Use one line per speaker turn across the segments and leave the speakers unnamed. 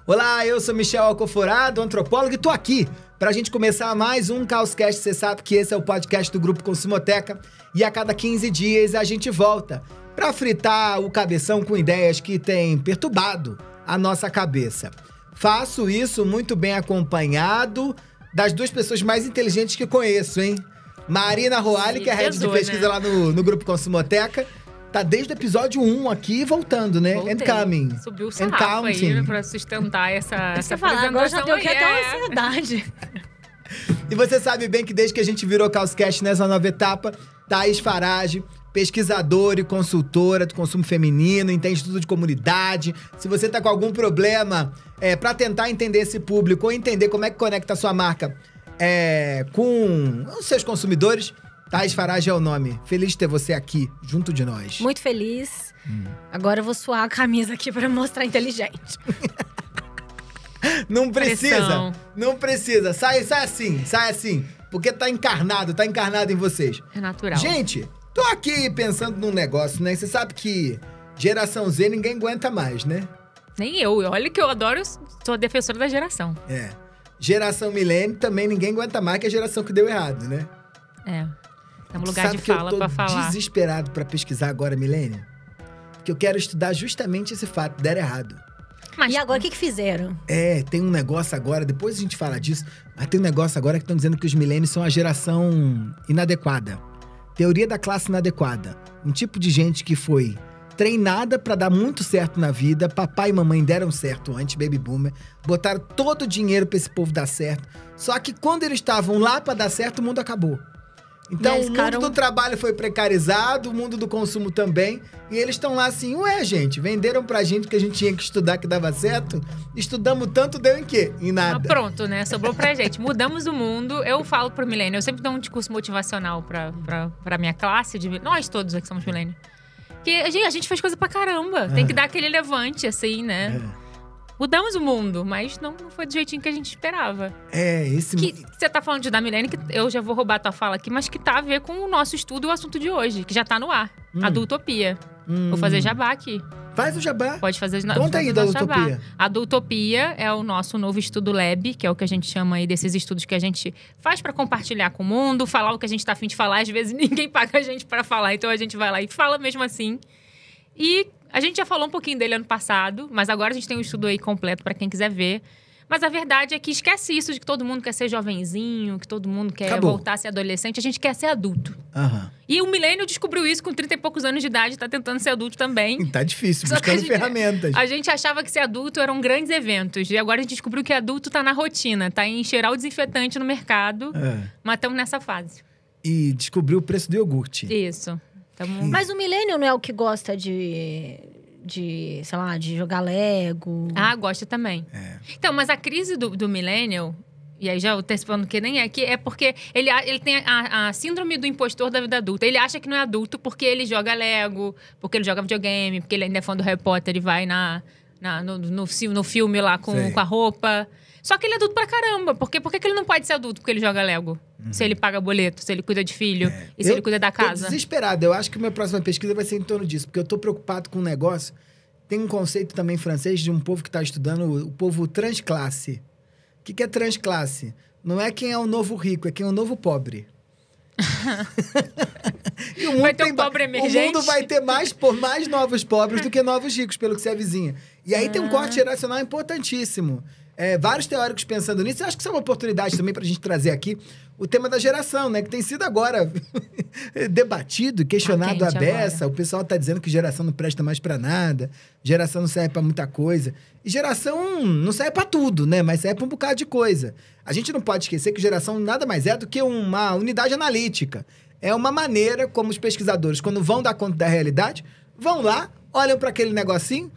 Olá, eu sou Michel Alcoforado, antropólogo, e tô aqui pra gente começar mais um Causcast. Você sabe que esse é o podcast do Grupo Consumoteca e a cada 15 dias a gente volta pra fritar o cabeção com ideias que têm perturbado a nossa cabeça. Faço isso muito bem acompanhado das duas pessoas mais inteligentes que conheço, hein? Marina Roale, que é head de pesquisa lá no Grupo Consumoteca. Tá desde o episódio 1 aqui voltando, né?
Voltei.
And coming.
Subiu o sarrafo aí pra sustentar essa apresentação.
Agora já deu aqui até uma ansiedade.
E você sabe bem que desde que a gente virou Causcast nessa nova etapa, Thaís Farage, pesquisadora e consultora do consumo feminino, entende tudo de comunidade. Se você tá com algum problema pra tentar entender esse público ou entender como é que conecta a sua marca com os seus consumidores, Thaís Farage é o nome. Feliz de ter você aqui, junto de nós.
Muito feliz. Agora eu vou suar a camisa aqui pra mostrar inteligente.
Não precisa,
Pressão.
não precisa. Sai assim. Porque tá encarnado em vocês.
É natural.
Gente, tô aqui pensando num negócio, né? Você sabe que geração Z ninguém aguenta mais, né?
Nem eu. Olha que eu adoro, sou a defensora da geração.
Geração milênio também ninguém aguenta mais, que é a geração que deu errado, né?
É um lugar de fala pra falar.
Eu tô desesperado pra pesquisar agora milênio. Porque eu quero estudar justamente esse fato, der errado.
Mas
E agora, o que fizeram?
Tem um negócio agora, depois a gente fala disso, mas tem um negócio agora que estão dizendo que os milênios são a geração inadequada. Teoria da classe inadequada. Um tipo de gente que foi treinada pra dar muito certo na vida, papai e mamãe deram certo antes, baby boomer, botaram todo o dinheiro pra esse povo dar certo. Só que quando eles estavam lá pra dar certo, o mundo acabou. Então, o mundo do trabalho foi precarizado, o mundo do consumo também. E eles estão lá assim, gente, venderam pra gente que a gente tinha que estudar, que dava certo. Estudamos tanto, deu em quê? Em nada.
Pronto, né? Sobrou pra gente. Mudamos o mundo. Eu falo pro milênio, eu sempre dou um discurso motivacional pra minha classe, nós todos aqui somos milênio. Que a gente fez coisa pra caramba. Tem que dar aquele levante, assim, né? Mudamos o mundo, mas não foi do jeitinho que a gente esperava. Que você tá falando de dar milênio, que eu já vou roubar a tua fala aqui, mas que tá a ver com o nosso estudo e o assunto de hoje, que já tá no ar. A Adultopia. Vou fazer jabá aqui.
Faz o jabá.
Pode fazer
Conta aí da Adultopia.
A Adultopia é o nosso novo estudo lab, que é o que a gente chama aí desses estudos que a gente faz pra compartilhar com o mundo, falar o que a gente tá afim de falar. Às vezes ninguém paga a gente pra falar, então a gente vai lá e fala mesmo assim. E a gente já falou um pouquinho dele ano passado, mas agora a gente tem um estudo aí completo pra quem quiser ver. Mas a verdade é que esquece isso de que todo mundo quer ser jovenzinho, que todo mundo quer voltar a ser adolescente. A gente quer ser adulto. E o milênio descobriu isso com 30 e poucos anos de idade, tá tentando ser adulto também.
Tá difícil,
Só que
buscando ferramentas.
A gente achava que ser adulto eram grandes eventos. E agora a gente descobriu que adulto tá na rotina, tá em cheirar o desinfetante no mercado. Mas estamos nessa fase.
E descobriu o preço do iogurte.
Isso.
Mas o milênio não é o que gosta de, sei lá, de jogar Lego?
Gosta também. Então, mas a crise do millennial, e aí já antecipando que nem é aqui, é porque ele tem a síndrome do impostor da vida adulta. Ele acha que não é adulto porque ele joga Lego, porque ele joga videogame, porque ele ainda é fã do Harry Potter e vai no filme lá com a roupa. Só que ele é adulto pra caramba. Por que ele não pode ser adulto porque ele joga Lego? Se ele paga boleto, se ele cuida de filho e se ele cuida da casa.
Tô desesperado. Eu acho que a minha próxima pesquisa vai ser em torno disso. Porque eu tô preocupado com um negócio. Tem um conceito também francês de um povo que tá estudando, o povo transclasse. O que é transclasse? Não é quem é o novo rico, é quem é o novo pobre. E o mundo
vai ter um pobre emergente?
O mundo vai ter mais novos pobres do que novos ricos, pelo que você avizinha. E aí tem um corte geracional importantíssimo. Vários teóricos pensando nisso. Eu acho que isso é uma oportunidade também pra gente trazer aqui o tema da geração, né? Que tem sido agora debatido, questionado à beça. O pessoal tá dizendo que geração não presta mais pra nada. Geração não serve pra muita coisa. E geração não serve pra tudo, né? Mas serve pra um bocado de coisa. A gente não pode esquecer que geração nada mais é do que uma unidade analítica. É uma maneira como os pesquisadores, quando vão dar conta da realidade, vão lá, olham pra aquele negocinho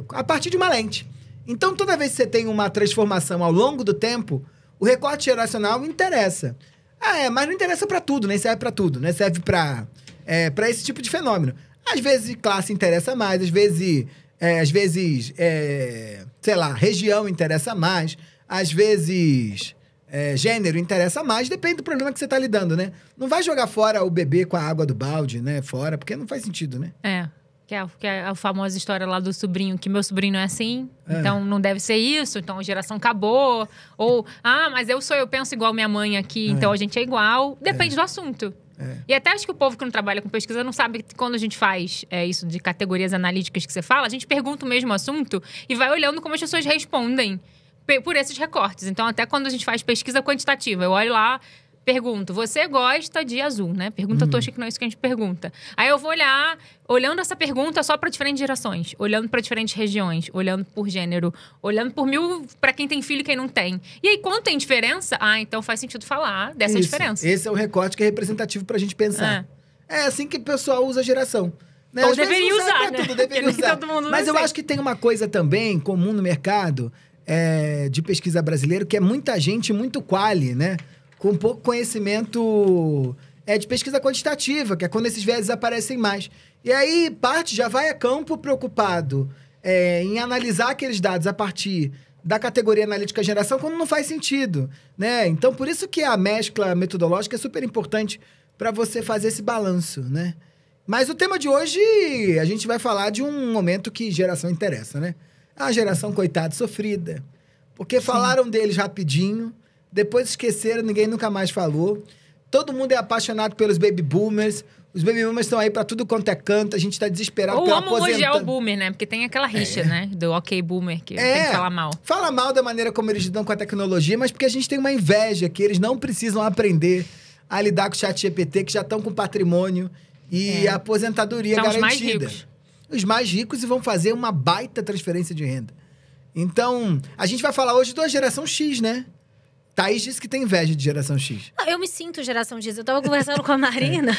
a partir de uma lente. Então, toda vez que você tem uma transformação ao longo do tempo, o recorte geracional interessa. Mas não interessa pra tudo, nem serve pra tudo, né? Serve pra esse tipo de fenômeno. Às vezes, classe interessa mais, às vezes, sei lá, região interessa mais, às vezes, gênero interessa mais, depende do problema que você tá lidando, né? Não vai jogar fora o bebê com a água do balde, né? Fora, porque não faz sentido, né?
Que é a famosa história lá do sobrinho, que meu sobrinho é assim, então não deve ser isso, então a geração acabou. Ou, mas eu penso igual minha mãe aqui, então a gente é igual. Depende do assunto. E até acho que o povo que não trabalha com pesquisa não sabe que quando a gente faz isso de categorias analíticas que você fala, a gente pergunta o mesmo assunto e vai olhando como as pessoas respondem por esses recortes. Então, até quando a gente faz pesquisa quantitativa, eu olho lá, pergunto, você gosta de azul, né? Pergunta tosca que não é isso que a gente pergunta. Aí eu vou olhando essa pergunta só para diferentes gerações, olhando para diferentes regiões, olhando por gênero, olhando por para quem tem filho e quem não tem. E aí, quando tem diferença, então faz sentido falar dessa diferença.
Esse é o recorte que é representativo pra gente pensar. É assim que o pessoal usa a geração. Né?
Ou deveria usar, né?
Tudo, deveria usar.
Todo mundo
Mas eu acho que tem uma coisa também comum no mercado de pesquisa brasileiro, que é muita gente muito quali, né? Com pouco conhecimento de pesquisa quantitativa, que é quando esses viéses aparecem mais. E aí, parte já vai a campo preocupado em analisar aqueles dados a partir da categoria analítica geração, quando não faz sentido, né? Então, por isso que a mescla metodológica é super importante para você fazer esse balanço, né? Mas o tema de hoje, a gente vai falar de um momento que geração interessa, né? A geração coitada, sofrida. Porque falaram deles rapidinho, depois esqueceram, ninguém nunca mais falou. Todo mundo é apaixonado pelos baby boomers. Os baby boomers estão aí pra tudo quanto é canto. A gente tá desesperado pela aposentadoria.
Ou o boomer, né? Porque tem aquela rixa, né? Do ok boomer, que tem que falar mal.
Fala mal da maneira como eles lidam com a tecnologia, mas porque a gente tem uma inveja que eles não precisam aprender a lidar com o chat GPT, que já estão com patrimônio e a aposentadoria garantida.
Os mais ricos.
Os mais ricos e vão fazer uma baita transferência de renda. Então, a gente vai falar hoje da geração X, né? Thaís disse que tem inveja de geração X.
Eu me sinto geração X. Eu tava conversando com a Marina.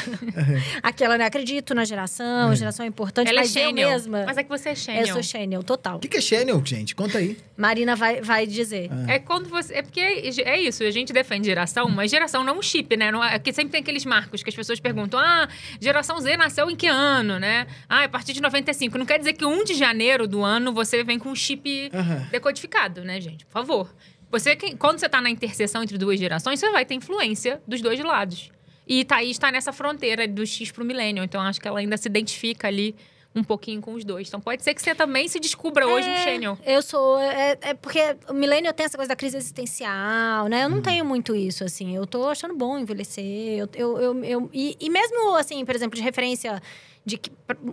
Aquela, né? Acredito na geração, geração é importante,
ela
mas
é
eu mesma...
Mas é que você é Xennial.
Eu sou Xennial, total.
O que é Xennial, gente? Conta aí.
Marina vai dizer.
É quando você... É porque é isso, a gente defende geração, mas geração não é um chip, né? Não é porque sempre tem aqueles marcos que as pessoas perguntam, geração Z nasceu em que ano, né? A partir de 95. Não quer dizer que 1 de janeiro do ano você vem com um chip decodificado, né, gente? Por favor. Quando você tá na interseção entre duas gerações, você vai ter influência dos dois lados. E Thaís tá nessa fronteira do X pro millennial. Então, acho que ela ainda se identifica ali um pouquinho com os dois. Então, pode ser que você também se descubra hoje um Xennial.
Eu sou... porque o millennial tem essa coisa da crise existencial, né? Eu não tenho muito isso, assim. Eu tô achando bom envelhecer. E mesmo, assim, por exemplo, de referência de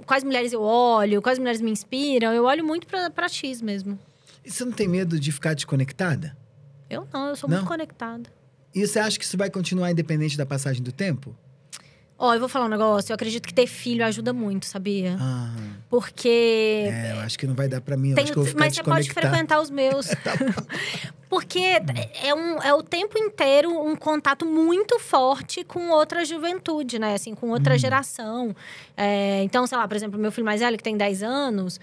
quais mulheres eu olho, quais mulheres me inspiram, eu olho muito pra X mesmo.
E você não tem medo de ficar desconectada?
Eu não, eu sou muito conectada.
E você acha que isso vai continuar independente da passagem do tempo?
Eu vou falar um negócio. Eu acredito que ter filho ajuda muito, sabia? Porque...
eu acho que não vai dar pra mim. Eu acho que eu vou ficar
mas você pode frequentar os meus. Porque é o tempo inteiro um contato muito forte com outra juventude, né? Assim, com outra geração. Então, sei lá, por exemplo, meu filho mais velho, que tem 10 anos...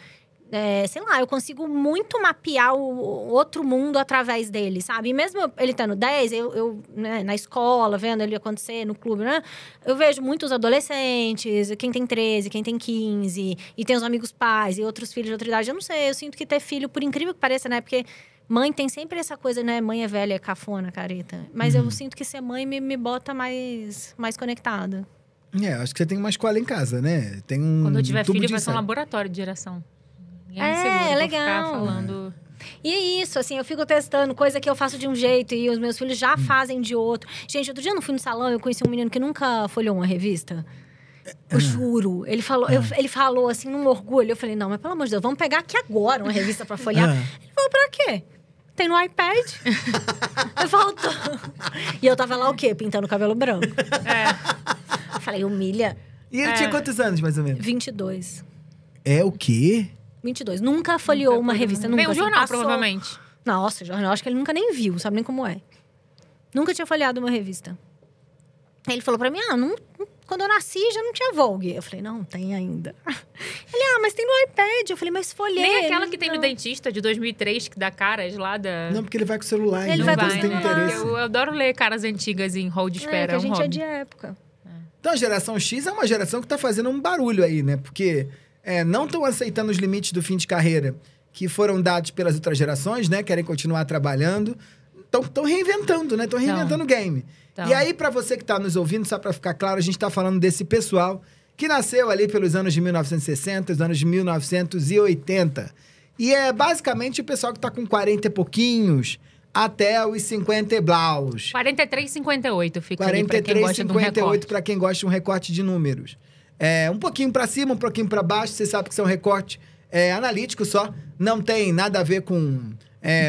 sei lá, eu consigo muito mapear o outro mundo através dele, sabe? E mesmo ele tendo 10, eu né, na escola, vendo ele acontecer no clube, né? Eu vejo muitos adolescentes, quem tem 13, quem tem 15, e tem os amigos pais e outros filhos de outra idade. Eu não sei, eu sinto que ter filho, por incrível que pareça, né? Porque mãe tem sempre essa coisa, né? Mãe é velha, é cafona, careta. Mas eu sinto que ser mãe me bota mais conectada.
Acho que você tem uma escola em casa, né? Tem
Quando eu tiver filho, vai ser um laboratório de geração.
É legal.
Falando...
E é isso, assim, eu fico testando coisa que eu faço de um jeito e os meus filhos já fazem de outro. Gente, outro dia eu não fui no salão, eu conheci um menino que nunca folheou uma revista. Eu juro. Ele falou assim, num orgulho. Eu falei, não, mas pelo amor de Deus, vamos pegar aqui agora uma revista pra folhear. Ele falou, pra quê? Tem no iPad. Eu faltou. E eu tava lá o quê? Pintando o cabelo branco. Eu falei, humilha.
E ele tinha quantos anos, mais ou menos?
22.
É o quê?
22. Nunca folheou uma revista. Nunca.
Vem um jornal, provavelmente.
Nossa, jornal. Acho que ele nunca nem viu. Sabe nem como é. Nunca tinha folheado uma revista. Aí ele falou pra mim, quando eu nasci já não tinha Vogue. Eu falei, não, tem ainda. Ele, mas tem no iPad. Eu falei, mas folhei.
Nem aquela que tem no dentista, de 2003, que dá caras lá da...
Não, porque ele vai com o celular.
Ele vai com o
tem
celular.
interesse.
Eu adoro ler caras antigas em hall de espera.
Que a gente é de época.
Então, a geração X é uma geração que tá fazendo um barulho aí, né? Porque... não estão aceitando os limites do fim de carreira que foram dados pelas outras gerações, né? Querem continuar trabalhando. Estão reinventando, né? Estão reinventando o game. E aí, para você que está nos ouvindo, só para ficar claro, a gente está falando desse pessoal que nasceu ali pelos anos de 1960, os anos de 1980. E é basicamente o pessoal que tá com 40 e pouquinhos até os 50 e blaus.
43 e 58 fica ali pra quem
43
gosta de um
58
recorte.
para quem gosta de um recorte de números. Um pouquinho para cima, um pouquinho para baixo. Você sabe que isso é um recorte analítico só. Não tem nada a ver com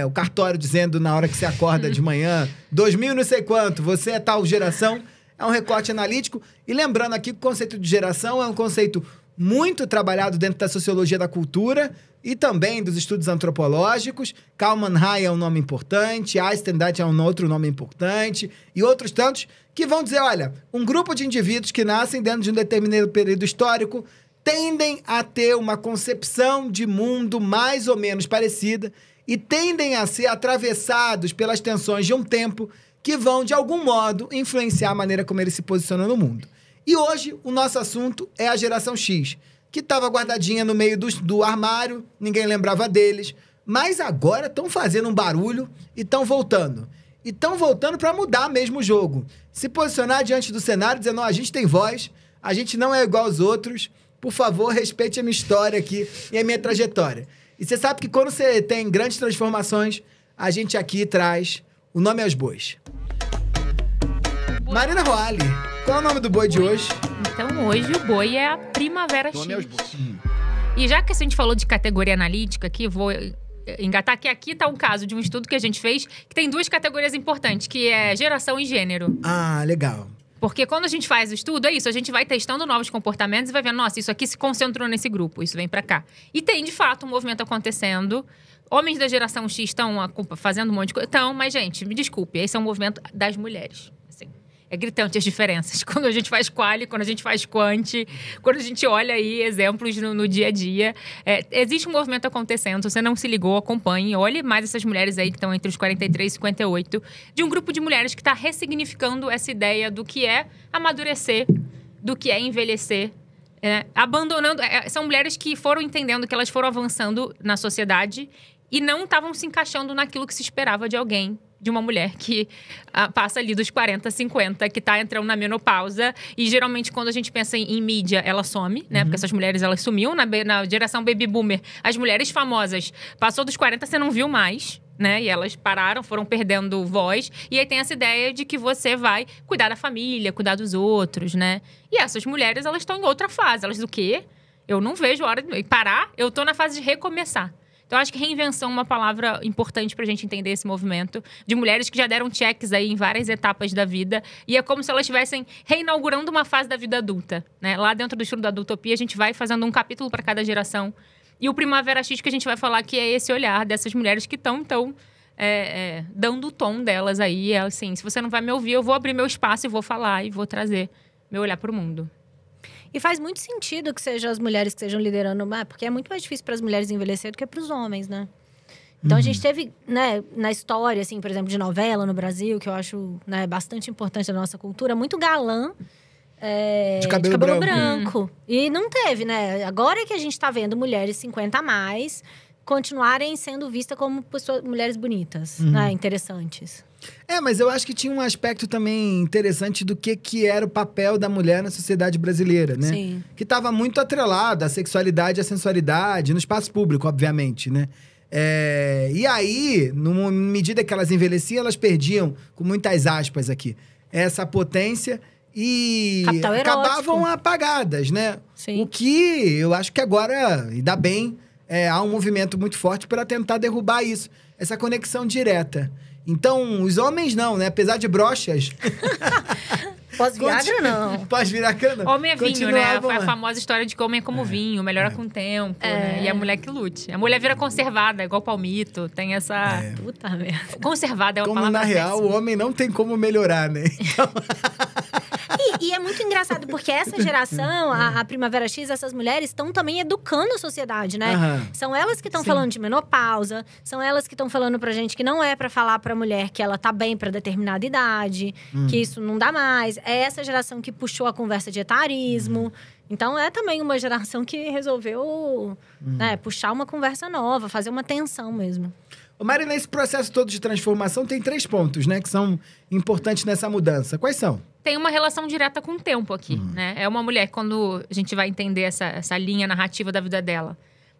o cartório dizendo na hora que você acorda de manhã, 2000 não sei quanto, você é tal geração. É um recorte analítico. E lembrando aqui que o conceito de geração é um conceito muito trabalhado dentro da sociologia da cultura e também dos estudos antropológicos. Kalman Hai é um nome importante, Eisenstadt é um outro nome importante, e outros tantos que vão dizer, olha, um grupo de indivíduos que nascem dentro de um determinado período histórico tendem a ter uma concepção de mundo mais ou menos parecida e tendem a ser atravessados pelas tensões de um tempo que vão, de algum modo, influenciar a maneira como eles se posicionam no mundo. E hoje, o nosso assunto é a geração X, que estava guardadinha no meio do armário, ninguém lembrava deles, mas agora estão fazendo um barulho e estão voltando. E estão voltando para mudar mesmo o jogo. Se posicionar diante do cenário, dizendo, não, a gente tem voz, a gente não é igual aos outros, por favor, respeite a minha história aqui e a minha trajetória. E você sabe que quando você tem grandes transformações, a gente aqui traz o nome aos bois. Marina Roale, qual é o nome do boi de hoje?
Então, hoje o boi é a Primavera X.
Nome aos bois.
E já que a gente falou de categoria analítica aqui, vou engatar que aqui tá um caso de um estudo que a gente fez que tem duas categorias importantes, que é geração e gênero.
Ah, legal.
Porque quando a gente faz o estudo, é isso, a gente vai testando novos comportamentos e vai vendo, nossa, isso aqui se concentrou nesse grupo, isso vem pra cá. E tem, de fato, um movimento acontecendo. Homens da geração X estão fazendo um monte de coisa. Então, mas, gente, me desculpe, esse é um movimento das mulheres. Assim, é gritante as diferenças. Quando a gente faz quali, quando a gente faz quanti, quando a gente olha aí exemplos no dia a dia. Existe um movimento acontecendo, se você não se ligou, acompanhe. Olhe mais essas mulheres aí que estão entre os 43 e 58, de um grupo de mulheres que está ressignificando essa ideia do que é amadurecer, do que é envelhecer. Abandonando... são mulheres que foram entendendo que elas foram avançando na sociedade e não estavam se encaixando naquilo que se esperava de alguém, de uma mulher que passa ali dos 40, 50, que tá entrando na menopausa. E geralmente, quando a gente pensa em mídia, ela some, né? Porque essas mulheres, elas sumiam na geração baby boomer. As mulheres famosas, passou dos 40, você não viu mais, né? E elas pararam, foram perdendo voz. E aí tem essa ideia de que você vai cuidar da família, cuidar dos outros, né? E essas mulheres, elas estão em outra fase. Elas do quê? Eu não vejo a hora de parar. Eu tô na fase de recomeçar. Então, eu acho que reinvenção é uma palavra importante pra gente entender esse movimento. De mulheres que já deram checks aí em várias etapas da vida. E é como se elas estivessem reinaugurando uma fase da vida adulta, né? Lá dentro do estudo da Adultopia, a gente vai fazendo um capítulo para cada geração. E o Primavera X que a gente vai falar que é esse olhar dessas mulheres que estão, dando o tom delas aí. Assim, se você não vai me ouvir, eu vou abrir meu espaço e vou falar. E vou trazer meu olhar pro mundo.
E faz muito sentido que sejam as mulheres que estejam liderando, porque é muito mais difícil para as mulheres envelhecer do que para os homens, né? Então, a gente teve, né, na história, assim, por exemplo, de novela no Brasil, que eu acho, né, bastante importante da nossa cultura, muito galã
de cabelo
branco. E não teve, né? Agora que a gente tá vendo mulheres 50 a mais continuarem sendo vistas como mulheres bonitas, né? Interessantes.
Mas eu acho que tinha um aspecto também interessante do que era o papel da mulher na sociedade brasileira, né?
Sim.
Que estava muito atrelado à sexualidade e à sensualidade, no espaço público, obviamente, né? E aí, numa medida que elas envelheciam, elas perdiam, com muitas aspas aqui, essa potência e
Capital
acabavam
erótico.
apagadas, né?
Sim.
O que eu acho que agora, ainda bem, há um movimento muito forte para tentar derrubar isso, essa conexão direta. Então, os homens não, né? Apesar de broxas...
Pós-Viagra, não.
Pós-Viagra, não.
Homem é vinho, né?
Continuavam
A
lá.
famosa história de que homem é como vinho, melhora com o tempo, né? E a mulher que lute. A mulher vira conservada, igual palmito. Tem essa...
Puta merda.
Conservada é uma
Como,
palavra
na real,
péssima.
o homem não tem como melhorar, né? Então...
E é muito engraçado, porque essa geração, a Primavera X, essas mulheres estão também educando a sociedade, né?
Aham.
São elas que estão falando de menopausa, são elas que estão falando pra gente que não é pra falar pra mulher que ela tá bem pra determinada idade, que isso não dá mais. É essa geração que puxou a conversa de etarismo. Então, é também uma geração que resolveu né, puxar uma conversa nova, fazer uma tensão mesmo.
Ô, Mari, nesse processo todo de transformação, tem 3 pontos, né? Que são importantes nessa mudança. Quais são?
Tem uma relação direta com o tempo aqui, né? É uma mulher, quando a gente vai entender essa linha narrativa da vida dela.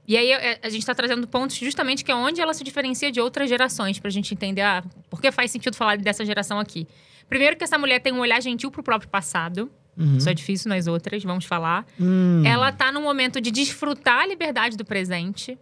E aí, a gente tá trazendo pontos justamente que é onde ela se diferencia de outras gerações, pra gente entender, por que faz sentido falar dessa geração aqui. Primeiro que essa mulher tem um olhar gentil pro próprio passado. Isso é difícil nas outras, vamos falar. Ela tá num momento de desfrutar a liberdade do presente.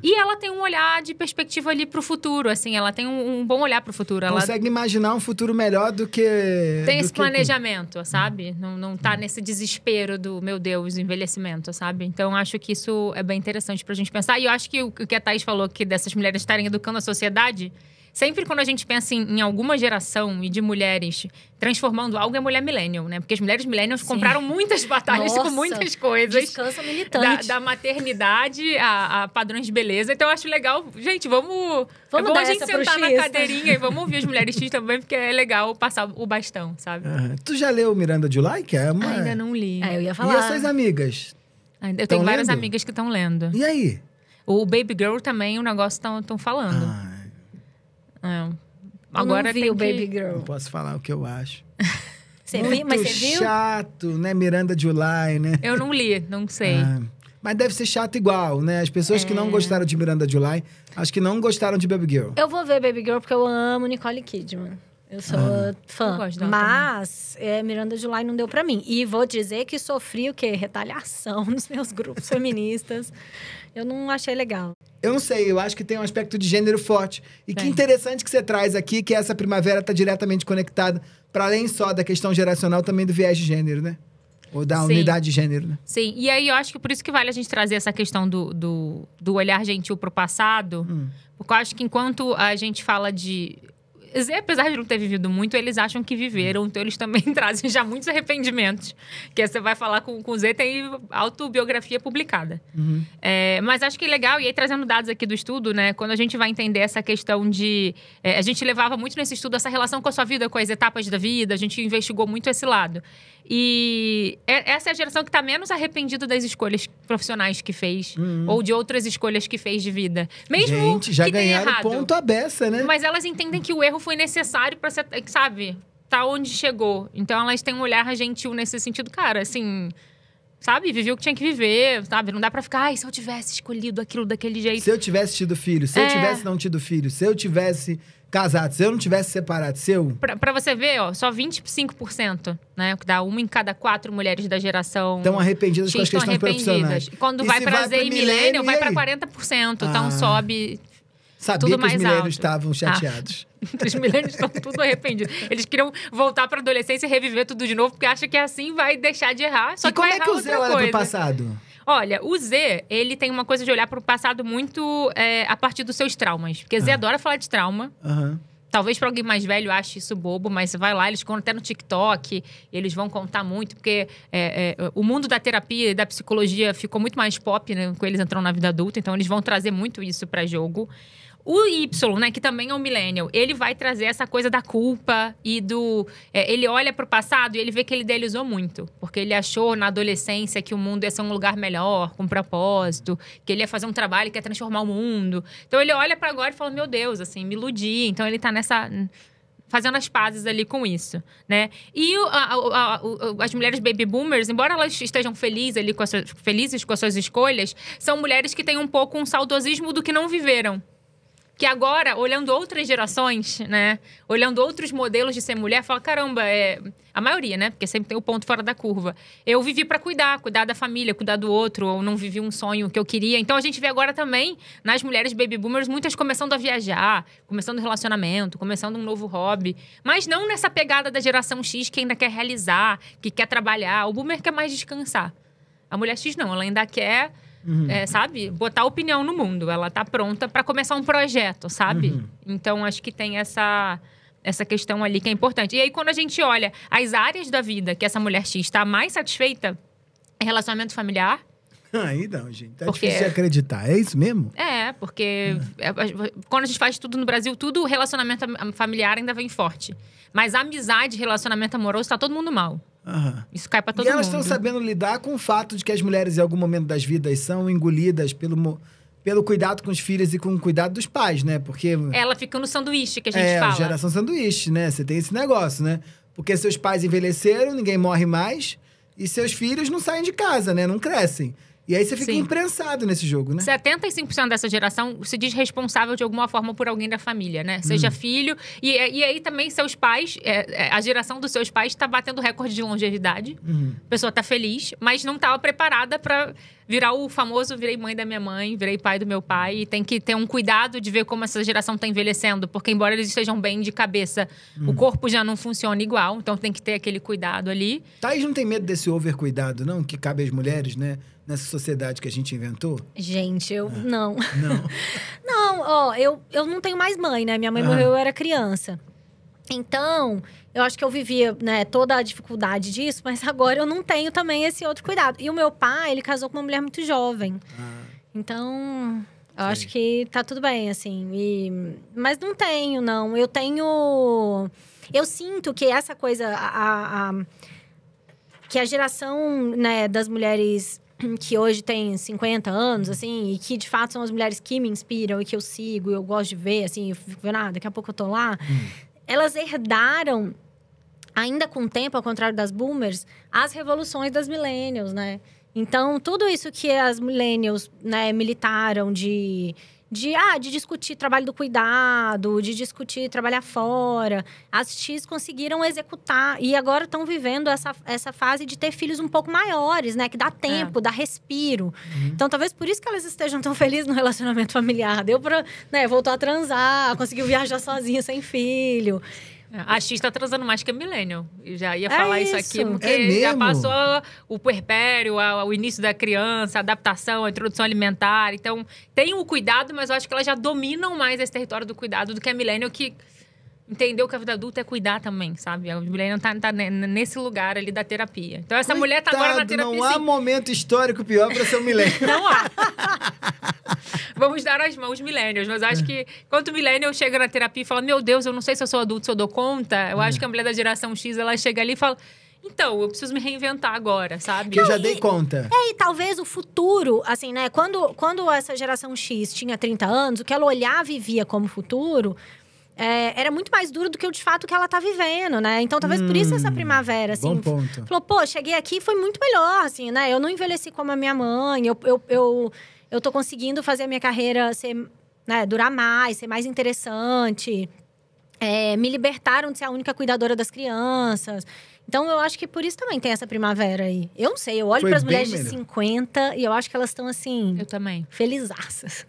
E ela tem um olhar de perspectiva ali pro futuro, assim. Ela tem um bom olhar pro futuro. Ela
consegue imaginar um futuro melhor do que...
tem esse planejamento, sabe? Não tá nesse desespero do, meu Deus, envelhecimento, sabe? Então, acho que isso é bem interessante pra gente pensar. E eu acho que o que a Thaís falou, que dessas mulheres estarem educando a sociedade... Sempre quando a gente pensa em alguma geração e de mulheres transformando algo, é mulher millennial, né? Porque as mulheres millennials compraram muitas batalhas com muitas coisas.
Descansa militante.
Da maternidade a padrões de beleza. Então, eu acho legal. Gente, vamos é bom
dar
a gente
essa pro
sentar na
X.
cadeirinha e vamos ouvir as mulheres X também, porque é legal passar o bastão, sabe?
Tu já leu Miranda July? Que é uma...
Ainda não li.
Eu ia
E
falar.
as suas amigas?
Eu tenho várias
lendo?
amigas que estão lendo.
E aí?
O Baby Girl também, o negócio estão falando. É. Agora
eu não vi
tem
o Baby
que...
Girl.
Não posso falar o que eu acho.
Você
Muito
viu? Mas você viu?
chato, né? Miranda July, né?
Eu não li, não sei.
Mas deve ser chato igual, né? As pessoas que não gostaram de Miranda July, acho que não gostaram de Baby Girl.
Eu vou ver Baby Girl porque eu amo Nicole Kidman. Eu sou fã.
Eu gosto dela
Mas Miranda July não deu pra mim. E vou dizer que sofri o quê? Retaliação nos meus grupos feministas. Eu não achei legal.
Eu não sei, eu acho que tem um aspecto de gênero forte. E que
Tem.
interessante que você traz aqui, que essa primavera tá diretamente conectada, para além só da questão geracional, também do viés de gênero, né? Ou da
Sim.
unidade de gênero, né?
Sim, e aí eu acho que por isso que vale a gente trazer essa questão do olhar gentil pro passado. Porque eu acho que enquanto a gente fala de... Z, apesar de não ter vivido muito, eles acham que viveram. Então, eles também trazem já muitos arrependimentos. Que você vai falar com o Z, tem autobiografia publicada. Mas acho que é legal, e aí trazendo dados aqui do estudo, né? Quando a gente vai entender essa questão de... a gente levava muito nesse estudo essa relação com a sua vida, com as etapas da vida. A gente investigou muito esse lado. E essa é a geração que está menos arrependida das escolhas profissionais que fez. Ou de outras escolhas que fez de vida. Mesmo
Gente, já
que tenha
ganharam
errado.
ponto à beça, né?
Mas elas entendem que o erro foi necessário pra ser, sabe, tá onde chegou. Então elas têm um olhar gentil nesse sentido, cara, assim, sabe, viveu o que tinha que viver, sabe? Não dá pra ficar, se eu tivesse escolhido aquilo daquele jeito.
Se eu tivesse tido filho, se eu tivesse não tido filho, se eu tivesse casado, se eu não tivesse separado, se eu...
Pra você ver, ó, só 25%, né? Que dá 1 em cada 4 mulheres da geração
Estão arrependidas com as
estão
questões profissionais.
Quando
E
vai
se
pra
vai
Z
pro
e Millennial, vai
e
pra
aí?
40%. Então sobe...
Sabia
tudo
que os
mais
milênios
alto.
estavam chateados.
Os milênios estão tudo arrependidos. Eles queriam voltar pra adolescência e reviver tudo de novo, porque acham que assim vai deixar de errar. Só
E
que
como
vai
é que
errar
o Z
outra
olha pro
coisa.
passado?
Olha, o Z, ele tem uma coisa de olhar pro passado muito a partir dos seus traumas. Porque Z adora falar de trauma. Talvez para alguém mais velho ache isso bobo, mas você vai lá, eles contam até no TikTok, eles vão contar muito, porque o mundo da terapia e da psicologia ficou muito mais pop, né, quando eles entram na vida adulta, então eles vão trazer muito isso para jogo. O Y, né, que também é um millennial, ele vai trazer essa coisa da culpa e do... ele olha pro passado e ele vê que ele idealizou muito. Porque ele achou na adolescência que o mundo ia ser um lugar melhor, com propósito. Que ele ia fazer um trabalho que ia transformar o mundo. Então ele olha pra agora e fala, meu Deus, assim, me iludi. Então ele tá fazendo as pazes ali com isso, né? E as mulheres baby boomers, embora elas estejam felizes ali felizes com as suas escolhas, são mulheres que têm um pouco um saudosismo do que não viveram. Que agora, olhando outras gerações, né? Olhando outros modelos de ser mulher, fala, caramba, a maioria, né? Porque sempre tem o ponto fora da curva. Eu vivi pra cuidar da família, cuidar do outro, ou não vivi um sonho que eu queria. Então, a gente vê agora também, nas mulheres baby boomers, muitas começando a viajar, começando um relacionamento, começando um novo hobby. Mas não nessa pegada da geração X que ainda quer realizar, que quer trabalhar. O boomer quer mais descansar. A mulher X não, ela ainda quer... sabe? Botar opinião no mundo. Ela tá pronta para começar um projeto, sabe? Então, acho que tem essa questão ali que é importante. E aí, quando a gente olha as áreas da vida que essa mulher X está mais satisfeita, é relacionamento familiar.
Aí não, gente. Tá
Porque-
difícil de acreditar. É isso mesmo?
Porque quando a gente faz tudo no Brasil, tudo relacionamento familiar ainda vem forte. Mas amizade, relacionamento amoroso, tá todo mundo mal. Isso cai pra todo mundo.
E elas estão sabendo lidar com o fato de que as mulheres, em algum momento das vidas, são engolidas pelo cuidado com os filhos e com o cuidado dos pais, né? Porque...
Ela fica no sanduíche que a gente fala.
Geração sanduíche, né? Você tem esse negócio, né? Porque seus pais envelheceram, ninguém morre mais. E seus filhos não saem de casa, né? Não crescem. E aí você fica imprensado nesse jogo, né?
75% dessa geração se diz responsável de alguma forma por alguém da família, né? Seja filho. E aí também seus pais, a geração dos seus pais tá batendo recorde de longevidade. A pessoa tá feliz, mas não tava preparada para virar o famoso virei mãe da minha mãe, virei pai do meu pai. E tem que ter um cuidado de ver como essa geração tá envelhecendo. Porque embora eles estejam bem de cabeça, o corpo já não funciona igual. Então tem que ter aquele cuidado ali.
Thaís não tem medo desse overcuidado, não? Que cabe às mulheres, né? Nessa sociedade que a gente inventou?
Gente, eu... Não.
Não.
Não, ó, eu não tenho mais mãe, né? Minha mãe morreu, eu era criança. Então, eu acho que eu vivia, né, toda a dificuldade disso, mas agora eu não tenho também esse outro cuidado. E o meu pai, ele casou com uma mulher muito jovem. Então, eu acho que tá tudo bem, assim. Mas não tenho, não. Eu tenho... Eu sinto que essa coisa... que a geração, né, das mulheres... que hoje tem 50 anos, assim, e que de fato são as mulheres que me inspiram e que eu sigo, eu gosto de ver, assim, eu fico vendo, daqui a pouco eu tô lá. Elas herdaram, ainda com o tempo, ao contrário das boomers, as revoluções das millennials, né? Então, tudo isso que as millennials, né, militaram de discutir trabalho do cuidado, de discutir trabalhar fora. As X conseguiram executar. E agora estão vivendo essa fase de ter filhos um pouco maiores, né? Que dá tempo, dá respiro. Então, talvez por isso que elas estejam tão felizes no relacionamento familiar. Deu pra, né, voltou a transar, conseguiu viajar sozinha, sem filho.
A X tá transando mais que a Millennial. Eu já ia falar isso aqui, porque já
mesmo?
passou o puerpério, o início da criança, a adaptação, a introdução alimentar. Então, tem o cuidado, mas eu acho que elas já dominam mais esse território do cuidado do que a Millennial, que entendeu que a vida adulta é cuidar também, sabe? A Millennial tá nesse lugar ali da terapia. Então, essa mulher tá agora na terapia.
Não há momento histórico pior pra ser um millennial.
Não há. Vamos dar as mãos millennials, mas acho que quando o millennial chega na terapia e fala, meu Deus, eu não sei se eu sou adulto, se eu dou conta, eu acho que a mulher da geração X, ela chega ali e fala, então, eu preciso me reinventar agora, sabe?
Que eu já dei conta.
E talvez o futuro, assim, né? Quando essa geração X tinha 30 anos, o que ela olhava e via como futuro... era muito mais duro do que de fato que ela tá vivendo, né? Então, talvez por isso essa primavera, assim...
Bom ponto.
Falou, pô, cheguei aqui e foi muito melhor, assim, né? Eu não envelheci como a minha mãe, eu tô conseguindo fazer a minha carreira ser, né, durar mais, ser mais interessante. Me libertaram de ser a única cuidadora das crianças. Então, eu acho que por isso também tem essa primavera aí. Eu não sei, eu olho para as mulheres de 50 e eu acho que elas estão, assim...
Eu também.
Felizaças.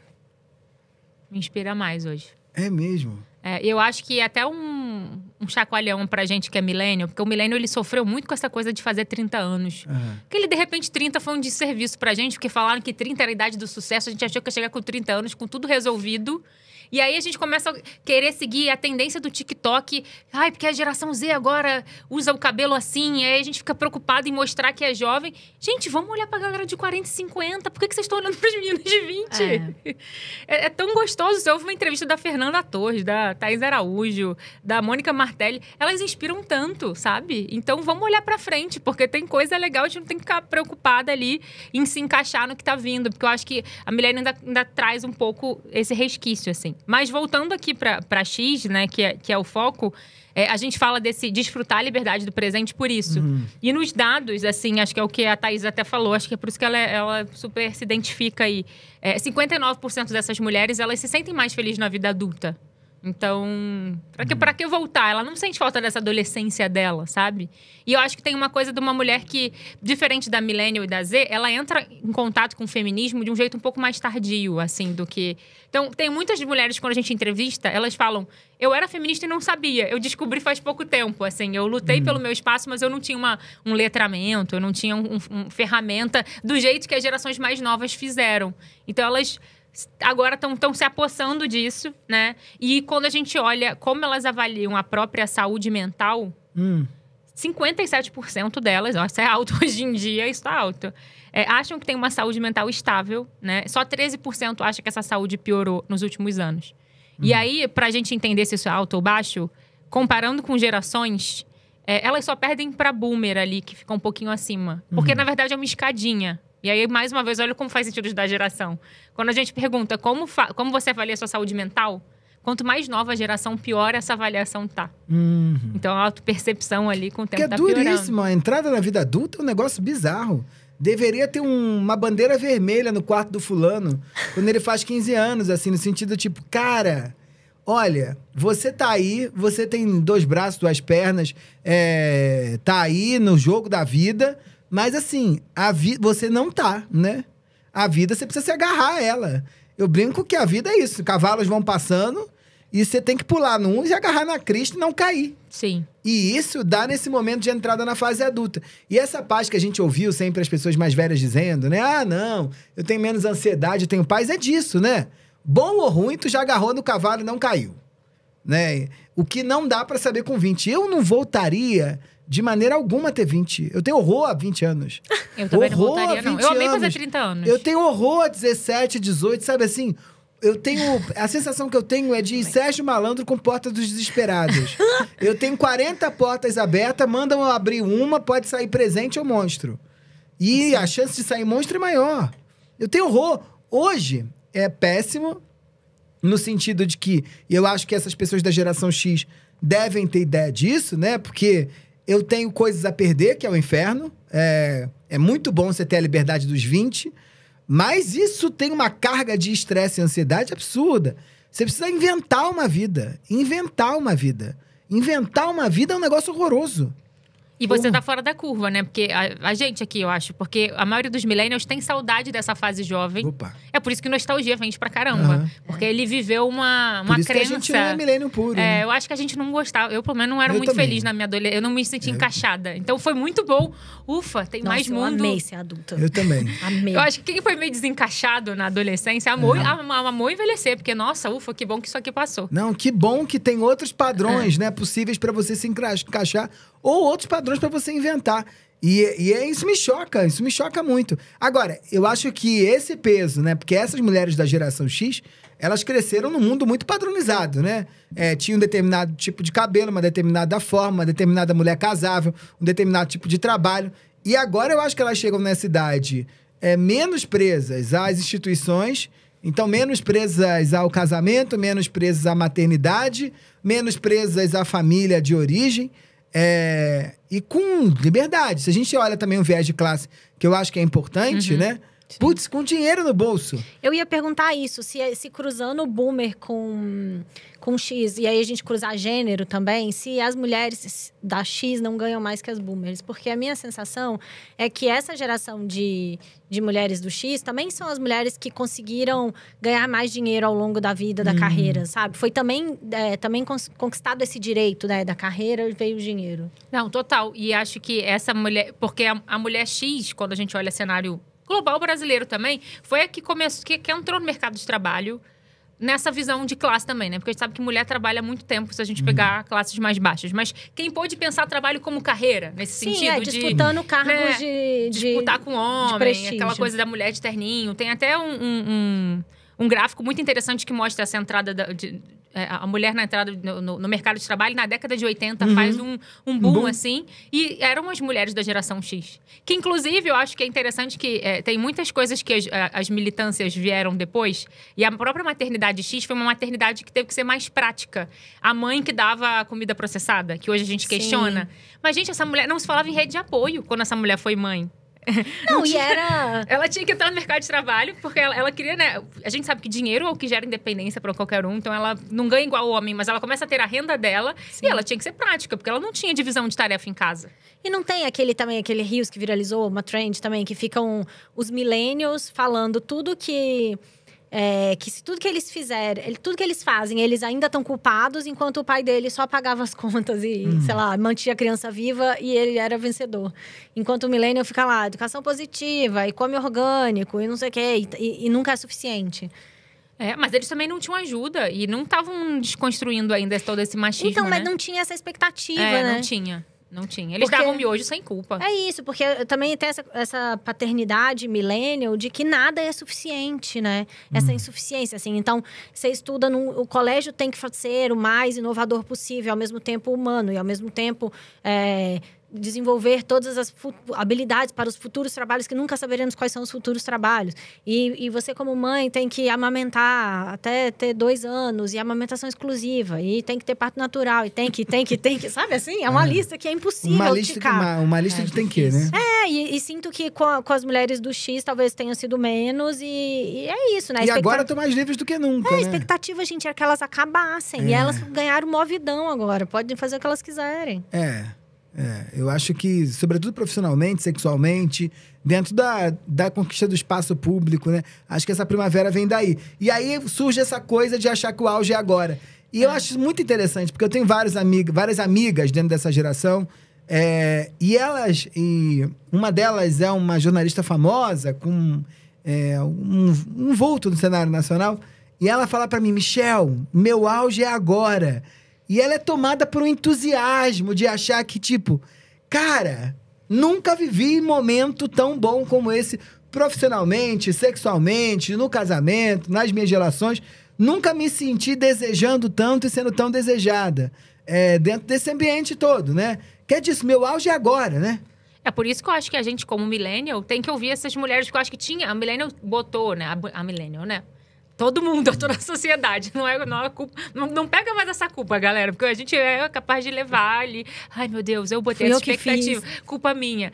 Me inspira mais hoje.
É mesmo?
Eu acho que até um chacoalhão pra gente que é millennial, porque o millennial, ele sofreu muito com essa coisa de fazer 30 anos. Porque ele, de repente, 30 foi um desserviço pra gente, porque falaram que 30 era a idade do sucesso, a gente achou que ia chegar com 30 anos, com tudo resolvido. E aí a gente começa a querer seguir a tendência do TikTok. Ai, porque a geração Z agora usa o cabelo assim. E aí a gente fica preocupado em mostrar que é jovem. Gente, vamos olhar pra galera de 40 e 50. Por que vocês estão olhando pras meninas de 20? É tão gostoso. Você ouve uma entrevista da Fernanda Torres, da Thaís Araújo, da Mônica Martelli. Elas inspiram tanto, sabe? Então vamos olhar pra frente, porque tem coisa legal. A gente não tem que ficar preocupada ali em se encaixar no que tá vindo. Porque eu acho que a Millennial ainda traz um pouco esse resquício, assim. Mas voltando aqui para X, né, que é o foco, a gente fala desse desfrutar a liberdade do presente por isso. E nos dados, assim, acho que é o que a Thaís até falou, acho que é por isso que ela super se identifica aí. 59% dessas mulheres, elas se sentem mais felizes na vida adulta. Então, pra que voltar? Ela não sente falta dessa adolescência dela, sabe? E eu acho que tem uma coisa de uma mulher que, diferente da Millennial e da Z, ela entra em contato com o feminismo de um jeito um pouco mais tardio, assim, do que... Então, tem muitas mulheres, quando a gente entrevista, elas falam, eu era feminista e não sabia, eu descobri faz pouco tempo, assim, eu lutei pelo meu espaço, mas eu não tinha um letramento, eu não tinha uma ferramenta do jeito que as gerações mais novas fizeram. Então, elas... agora estão se apossando disso, né? E quando a gente olha como elas avaliam a própria saúde mental, 57% delas, ó, isso é alto hoje em dia, isso tá alto, acham que tem uma saúde mental estável, né? Só 13% acha que essa saúde piorou nos últimos anos. E aí, pra gente entender se isso é alto ou baixo, comparando com gerações, elas só perdem pra boomer ali, que fica um pouquinho acima. Porque, na verdade, é uma escadinha. E aí, mais uma vez, olha como faz sentido da geração. Quando a gente pergunta como você avalia a sua saúde mental, quanto mais nova a geração, pior essa avaliação tá. Então, a autopercepção ali com o tempo tá piorando.
Porque é duríssimo. A entrada na vida adulta é um negócio bizarro. Deveria ter uma bandeira vermelha no quarto do fulano, quando ele faz 15 anos, assim, no sentido tipo, cara, olha, você tá aí, você tem 2 braços, 2 pernas, tá aí no jogo da vida, mas assim, você não tá, né? A vida, você precisa se agarrar a ela. Eu brinco que a vida é isso, cavalos vão passando e você tem que pular num e agarrar na crista e não cair.
Sim.
E isso dá nesse momento de entrada na fase adulta. E essa parte que a gente ouviu sempre as pessoas mais velhas dizendo, né? Ah, não, eu tenho menos ansiedade, eu tenho paz. É disso, né? Bom ou ruim, tu já agarrou no cavalo e não caiu. Né? O que não dá pra saber com 20. Eu não voltaria de maneira alguma a ter 20. Eu tenho horror a 20 anos.
Eu também não voltaria, não. Eu amei fazer 30 anos.
Eu tenho horror a 17, 18, sabe assim? Eu tenho... A sensação que eu tenho é de Sérgio Malandro com Porta dos Desesperados. Eu tenho 40 portas abertas, mandam eu abrir uma, pode sair presente ou monstro. E a chance de sair monstro é maior. Eu tenho horror. Hoje é péssimo, no sentido de que eu acho que essas pessoas da geração X devem ter ideia disso, né? Porque eu tenho coisas a perder, que é o inferno. É muito bom você ter a liberdade dos 20, mas isso tem uma carga de estresse e ansiedade absurda. Você precisa inventar uma vida. Inventar uma vida. Inventar uma vida é um negócio horroroso.
E você tá fora da curva, né? Porque a gente aqui, eu acho. Porque a maioria dos millennials tem saudade dessa fase jovem.
Opa.
É por isso que nostalgia vende pra caramba. Porque ele viveu uma
Por isso
crença.
que a gente não é milênio puro, né?
Eu acho que a gente não gostava. Eu, pelo menos, não era
Eu
muito
também.
feliz na minha adolescência. Eu não me sentia encaixada. Então, foi muito bom. Ufa, tem mais
eu
mundo.
amei ser adulta.
Eu também.
Amei.
Eu acho que quem foi meio desencaixado na adolescência amou envelhecer. Porque, nossa, ufa, que bom que isso aqui passou.
Não, que bom que tem outros padrões, né, possíveis pra você se encaixar ou outros padrões pra você inventar. E isso me choca muito. Agora, eu acho que esse peso, né, porque essas mulheres da geração X, elas cresceram num mundo muito padronizado, né? Tinha um determinado tipo de cabelo, uma determinada forma, uma determinada mulher casável, um determinado tipo de trabalho. E agora eu acho que elas chegam nessa idade menos presas às instituições. Então, menos presas ao casamento, menos presas à maternidade, menos presas à família de origem, e com liberdade. Se a gente olha também um viés de classe, que eu acho que é importante, né? Putz, com dinheiro no bolso.
Eu ia perguntar isso, se cruzando o boomer com X, e aí a gente cruzar gênero também, se as mulheres da X não ganham mais que as boomers. Porque a minha sensação é que essa geração de mulheres do X também são as mulheres que conseguiram ganhar mais dinheiro ao longo da vida, da carreira, sabe? Foi também conquistado esse direito, né, da carreira, veio o dinheiro.
Não, total. E acho que essa mulher... Porque a mulher X, quando a gente olha cenário global brasileiro também, foi a que começou, que entrou no mercado de trabalho nessa visão de classe também, né? Porque a gente sabe que mulher trabalha há muito tempo se a gente pegar classes mais baixas. Mas quem pôde pensar trabalho como carreira, nesse sentido de...
disputando cargos de
disputar com homem, aquela coisa da mulher de terninho. Tem até um gráfico muito interessante que mostra essa entrada a mulher na entrada no mercado de trabalho na década de 80 faz um boom, assim. E eram as mulheres da geração X. Que, inclusive, eu acho que é interessante que tem muitas coisas que as militâncias vieram depois. E a própria maternidade X foi uma maternidade que teve que ser mais prática. A mãe que dava comida processada, que hoje a gente questiona. Mas, gente, essa mulher não se falava em rede de apoio quando essa mulher foi mãe.
Não, e era...
Ela tinha que entrar no mercado de trabalho, porque ela queria, né? A gente sabe que dinheiro é o que gera independência para qualquer um, então ela não ganha igual o homem, mas ela começa a ter a renda dela. Sim. E ela tinha que ser prática, porque ela não tinha divisão de tarefa em casa.
E não tem aquele Reels que viralizou, uma trend também, que ficam os millennials falando tudo que se tudo que eles fizerem, tudo que eles fazem, eles ainda estão culpados, enquanto o pai dele só pagava as contas e, sei lá, mantinha a criança viva e ele era vencedor. Enquanto o millennial fica lá, educação positiva, e come orgânico, e não sei o quê, e nunca é suficiente.
Mas eles também não tinham ajuda e não estavam desconstruindo ainda todo esse machismo,
Então, mas
né?
não tinha essa expectativa, né?
Não tinha. Não tinha. Eles davam miojo sem culpa.
É isso, porque também tem essa paternidade millennial de que nada é suficiente, né? Essa insuficiência, assim. Então, você estuda o colégio tem que ser o mais inovador possível, ao mesmo tempo humano e ao mesmo tempo desenvolver todas as habilidades para os futuros trabalhos que nunca saberemos quais são os futuros trabalhos. E você, como mãe, tem que amamentar até ter 2 anos, e amamentação exclusiva, e tem que ter parto natural, e tem que, sabe assim? É uma lista que é impossível
uma lista de tem que, né?
E sinto que com as mulheres do X talvez tenha sido menos, e é isso, né?
E agora estão mais livres do que nunca,
A
né?
expectativa, gente, é que elas acabassem. E elas ganharam mó vidão agora. Podem fazer o que elas quiserem.
Eu acho que, sobretudo profissionalmente, sexualmente, dentro da conquista do espaço público, né? Acho que essa primavera vem daí. E aí surge essa coisa de achar que o auge é agora. E eu acho muito interessante, porque eu tenho várias amigas dentro dessa geração. E uma delas é uma jornalista famosa, com um vulto no cenário nacional. E ela fala pra mim, Michel, meu auge é agora. E ela é tomada por um entusiasmo de achar que, tipo, cara, nunca vivi momento tão bom como esse, profissionalmente, sexualmente, no casamento, nas minhas relações. Nunca me senti desejando tanto e sendo tão desejada. Dentro desse ambiente todo, né? Que é disso, meu auge é agora, né?
É por isso que eu acho que a gente, como millennial, tem que ouvir essas mulheres, porque eu acho que a millennial botou, né? A millennial, né? Todo mundo, toda a sociedade. Não é culpa. Não pega mais essa culpa, galera. Porque a gente é capaz de levar ali. Ai, meu Deus, eu botei essa expectativa. Culpa minha.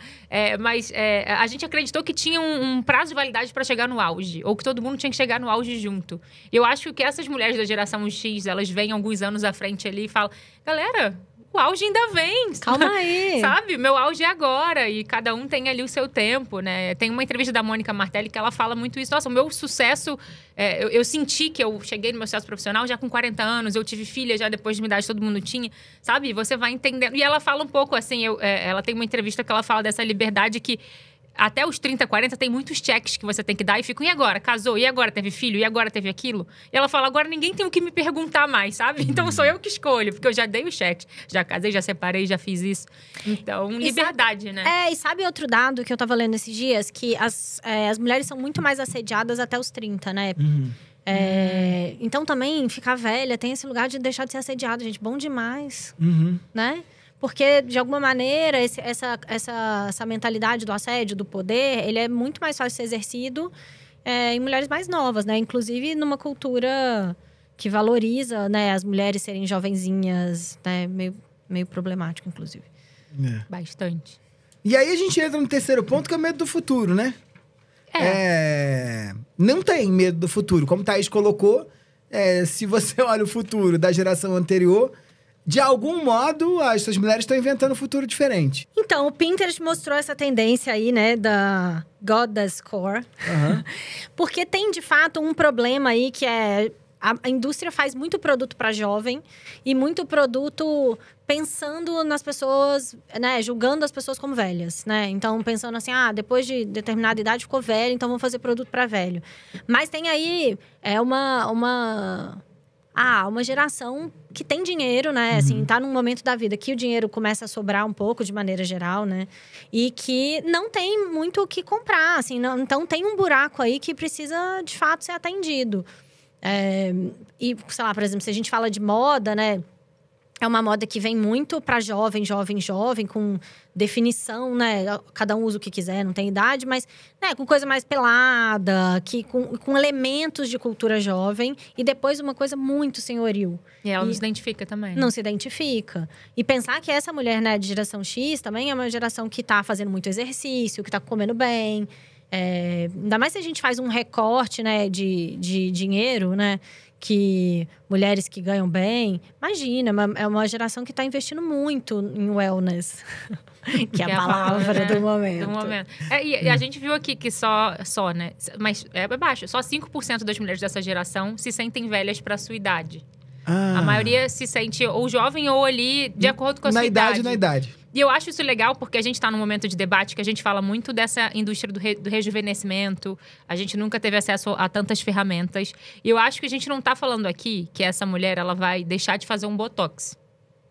Mas a gente acreditou que tinha um prazo de validade para chegar no auge. Ou que todo mundo tinha que chegar no auge junto. E eu acho que essas mulheres da geração X, elas vêm alguns anos à frente ali e falam... Galera... O auge ainda vem.
Calma aí.
Sabe? Meu auge é agora. E cada um tem ali o seu tempo, né? Tem uma entrevista da Mônica Martelli que ela fala muito isso. Nossa, o meu sucesso... eu senti que eu cheguei no meu sucesso profissional já com 40 anos. Eu tive filha já depois de minha idade, todo mundo tinha. Sabe? Você vai entendendo. E ela fala um pouco assim... ela tem uma entrevista que ela fala dessa liberdade que... Até os 30, 40, tem muitos checks que você tem que dar. E ficam, e agora? Casou? E agora teve filho? E agora teve aquilo? E ela fala, agora ninguém tem o que me perguntar mais, sabe? Então, sou eu que escolho. Porque eu já dei o check. Já casei, já separei, já fiz isso. Então, liberdade, né?
E sabe outro dado que eu tava lendo esses dias? Que as mulheres são muito mais assediadas até os 30, né? Então, também, ficar velha tem esse lugar de deixar de ser assediado, gente. Bom demais, né? Porque, de alguma maneira, essa mentalidade do assédio, do poder, ele é muito mais fácil de ser exercido em mulheres mais novas, né? Inclusive, numa cultura que valoriza, né, as mulheres serem jovenzinhas, né? Meio problemático, inclusive.
Bastante.
E aí, a gente entra no terceiro ponto, que é o medo do futuro, né? Não tem medo do futuro. Como Thaís colocou, se você olha o futuro da geração anterior... De algum modo, essas mulheres estão inventando um futuro diferente.
Então, o Pinterest mostrou essa tendência aí, né, da Goddess Core. Porque tem, de fato, um problema aí que é... A indústria faz muito produto para jovem e muito produto pensando nas pessoas, né, julgando as pessoas como velhas, né? Então, pensando assim, depois de determinada idade ficou velho, então vamos fazer produto para velho. Mas tem aí uma geração que tem dinheiro, né? Assim, tá num momento da vida que o dinheiro começa a sobrar um pouco, de maneira geral, né? E que não tem muito o que comprar, assim. Então, tem um buraco aí que precisa, de fato, ser atendido. E, sei lá, por exemplo, se a gente fala de moda, né? É uma moda que vem muito para jovem, com definição, né? Cada um usa o que quiser, não tem idade, mas né, com coisa mais pelada, com elementos de cultura jovem. E depois uma coisa muito senhoril.
E ela não se identifica também.
Não se identifica. E pensar que essa mulher, né, de geração X também é uma geração que tá fazendo muito exercício, que tá comendo bem. Ainda mais se a gente faz um recorte, né, de dinheiro, né? Que mulheres que ganham bem... Imagina, é uma geração que está investindo muito em wellness. que é a palavra do momento.
E a gente viu aqui que só né? Mas é baixo. Só 5% das mulheres dessa geração se sentem velhas para a sua idade. A maioria se sente ou jovem ou ali de acordo com a sua idade.
Na idade.
E eu acho isso legal porque a gente está num momento de debate que a gente fala muito dessa indústria do rejuvenescimento. A gente nunca teve acesso a tantas ferramentas. E eu acho que a gente não está falando aqui que essa mulher ela vai deixar de fazer um botox.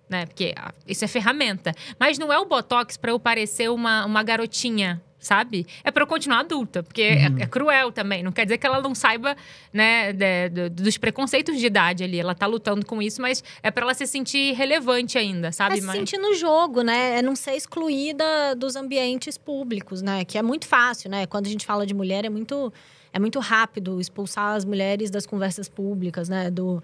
né? Porque isso é ferramenta. Mas não é o Botox pra eu parecer uma garotinha, sabe? É pra eu continuar adulta, porque é cruel também. Não quer dizer que ela não saiba, né, dos preconceitos de idade ali. Ela tá lutando com isso, mas é pra ela se sentir relevante ainda, sabe?
Se sentir no jogo, né? É não ser excluída dos ambientes públicos, né? Que é muito fácil, né? Quando a gente fala de mulher, é muito rápido expulsar as mulheres das conversas públicas, né? Do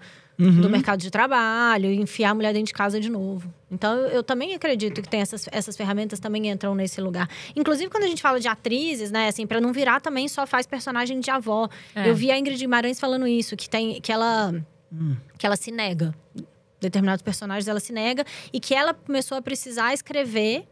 mercado de trabalho, enfiar a mulher dentro de casa de novo. Então, eu também acredito que tem essas ferramentas também entram nesse lugar. Inclusive, quando a gente fala de atrizes, né? Assim, pra não virar também só faz personagem de avó. Eu vi a Ingrid Guimarães falando isso, que ela se nega. Determinados personagens ela se nega. E que ela começou a precisar escrever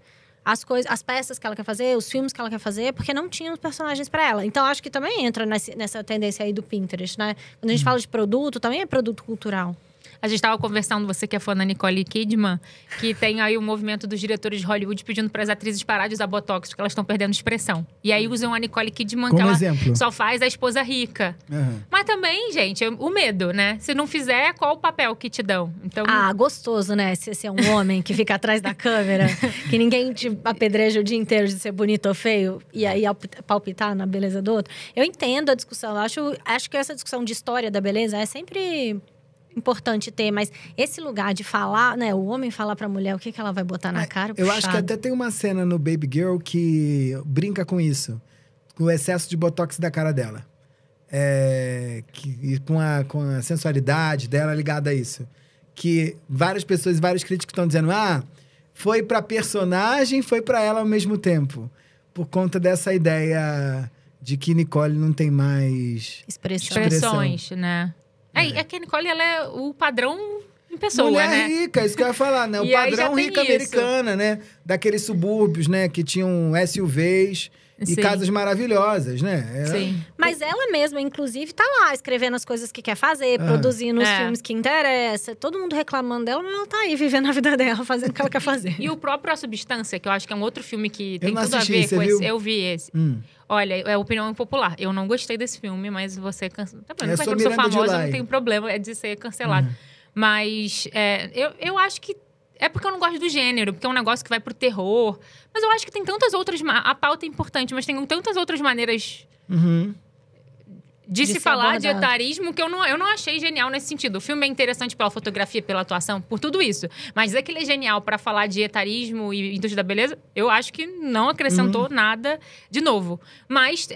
as peças que ela quer fazer, os filmes que ela quer fazer, porque não tinham os personagens para ela. Então, acho que também entra nessa tendência aí do Pinterest, né? Quando a gente fala de produto, também é produto cultural.
A gente estava conversando, você que é fã da Nicole Kidman, que tem aí o movimento dos diretores de Hollywood pedindo para as atrizes parar de usar Botox, porque elas estão perdendo expressão. E aí usam a Nicole Kidman,
como
que ela
exemplo.
só faz a esposa rica. Mas também, gente, o medo, né? Se não fizer, qual o papel que te dão? Então...
gostoso, né? Se você é um homem que fica atrás da câmera, que ninguém te apedreja o dia inteiro de ser bonito ou feio, e aí palpitar na beleza do outro. Eu entendo a discussão. Acho que essa discussão de história da beleza é sempre importante ter, mas esse lugar de falar, né? O homem falar pra mulher o que ela vai botar na cara.
Eu acho que até tem uma cena no Baby Girl que brinca com isso, com o excesso de botox da cara dela. E com a sensualidade dela ligada a isso. Que várias pessoas, vários críticos estão dizendo: foi pra personagem, foi pra ela ao mesmo tempo. Por conta dessa ideia de que Nicole não tem mais
expressões, né? É que a Nicole, ela é o padrão em pessoa,
mulher
né?
rica, isso que eu ia falar, né? O padrão rica americana, né? Daqueles subúrbios, né? Que tinham SUVs e casas maravilhosas, né?
Sim. Mas ela mesma, inclusive, tá lá escrevendo as coisas que quer fazer, produzindo os filmes que interessam. Todo mundo reclamando dela, mas ela tá aí vivendo a vida dela, fazendo o que ela quer fazer.
E o próprio A Substância, que eu acho que é um outro filme que tem tudo
assisti,
a ver com
viu?
esse. Eu vi esse. Olha, é opinião impopular. Eu não gostei desse filme, mas você... Tá vendo? Como é que eu sou famosa, não tem problema de ser cancelado. Mas eu acho que... É porque eu não gosto do gênero, porque é um negócio que vai pro terror. Mas eu acho que tem tantas outras... A pauta é importante, mas tem tantas outras maneiras... De se falar de etarismo, que eu não achei genial nesse sentido. O filme é interessante pela fotografia, pela atuação, por tudo isso. Mas dizer que ele é genial para falar de etarismo e indústria da beleza, eu acho que não acrescentou nada de novo. Mas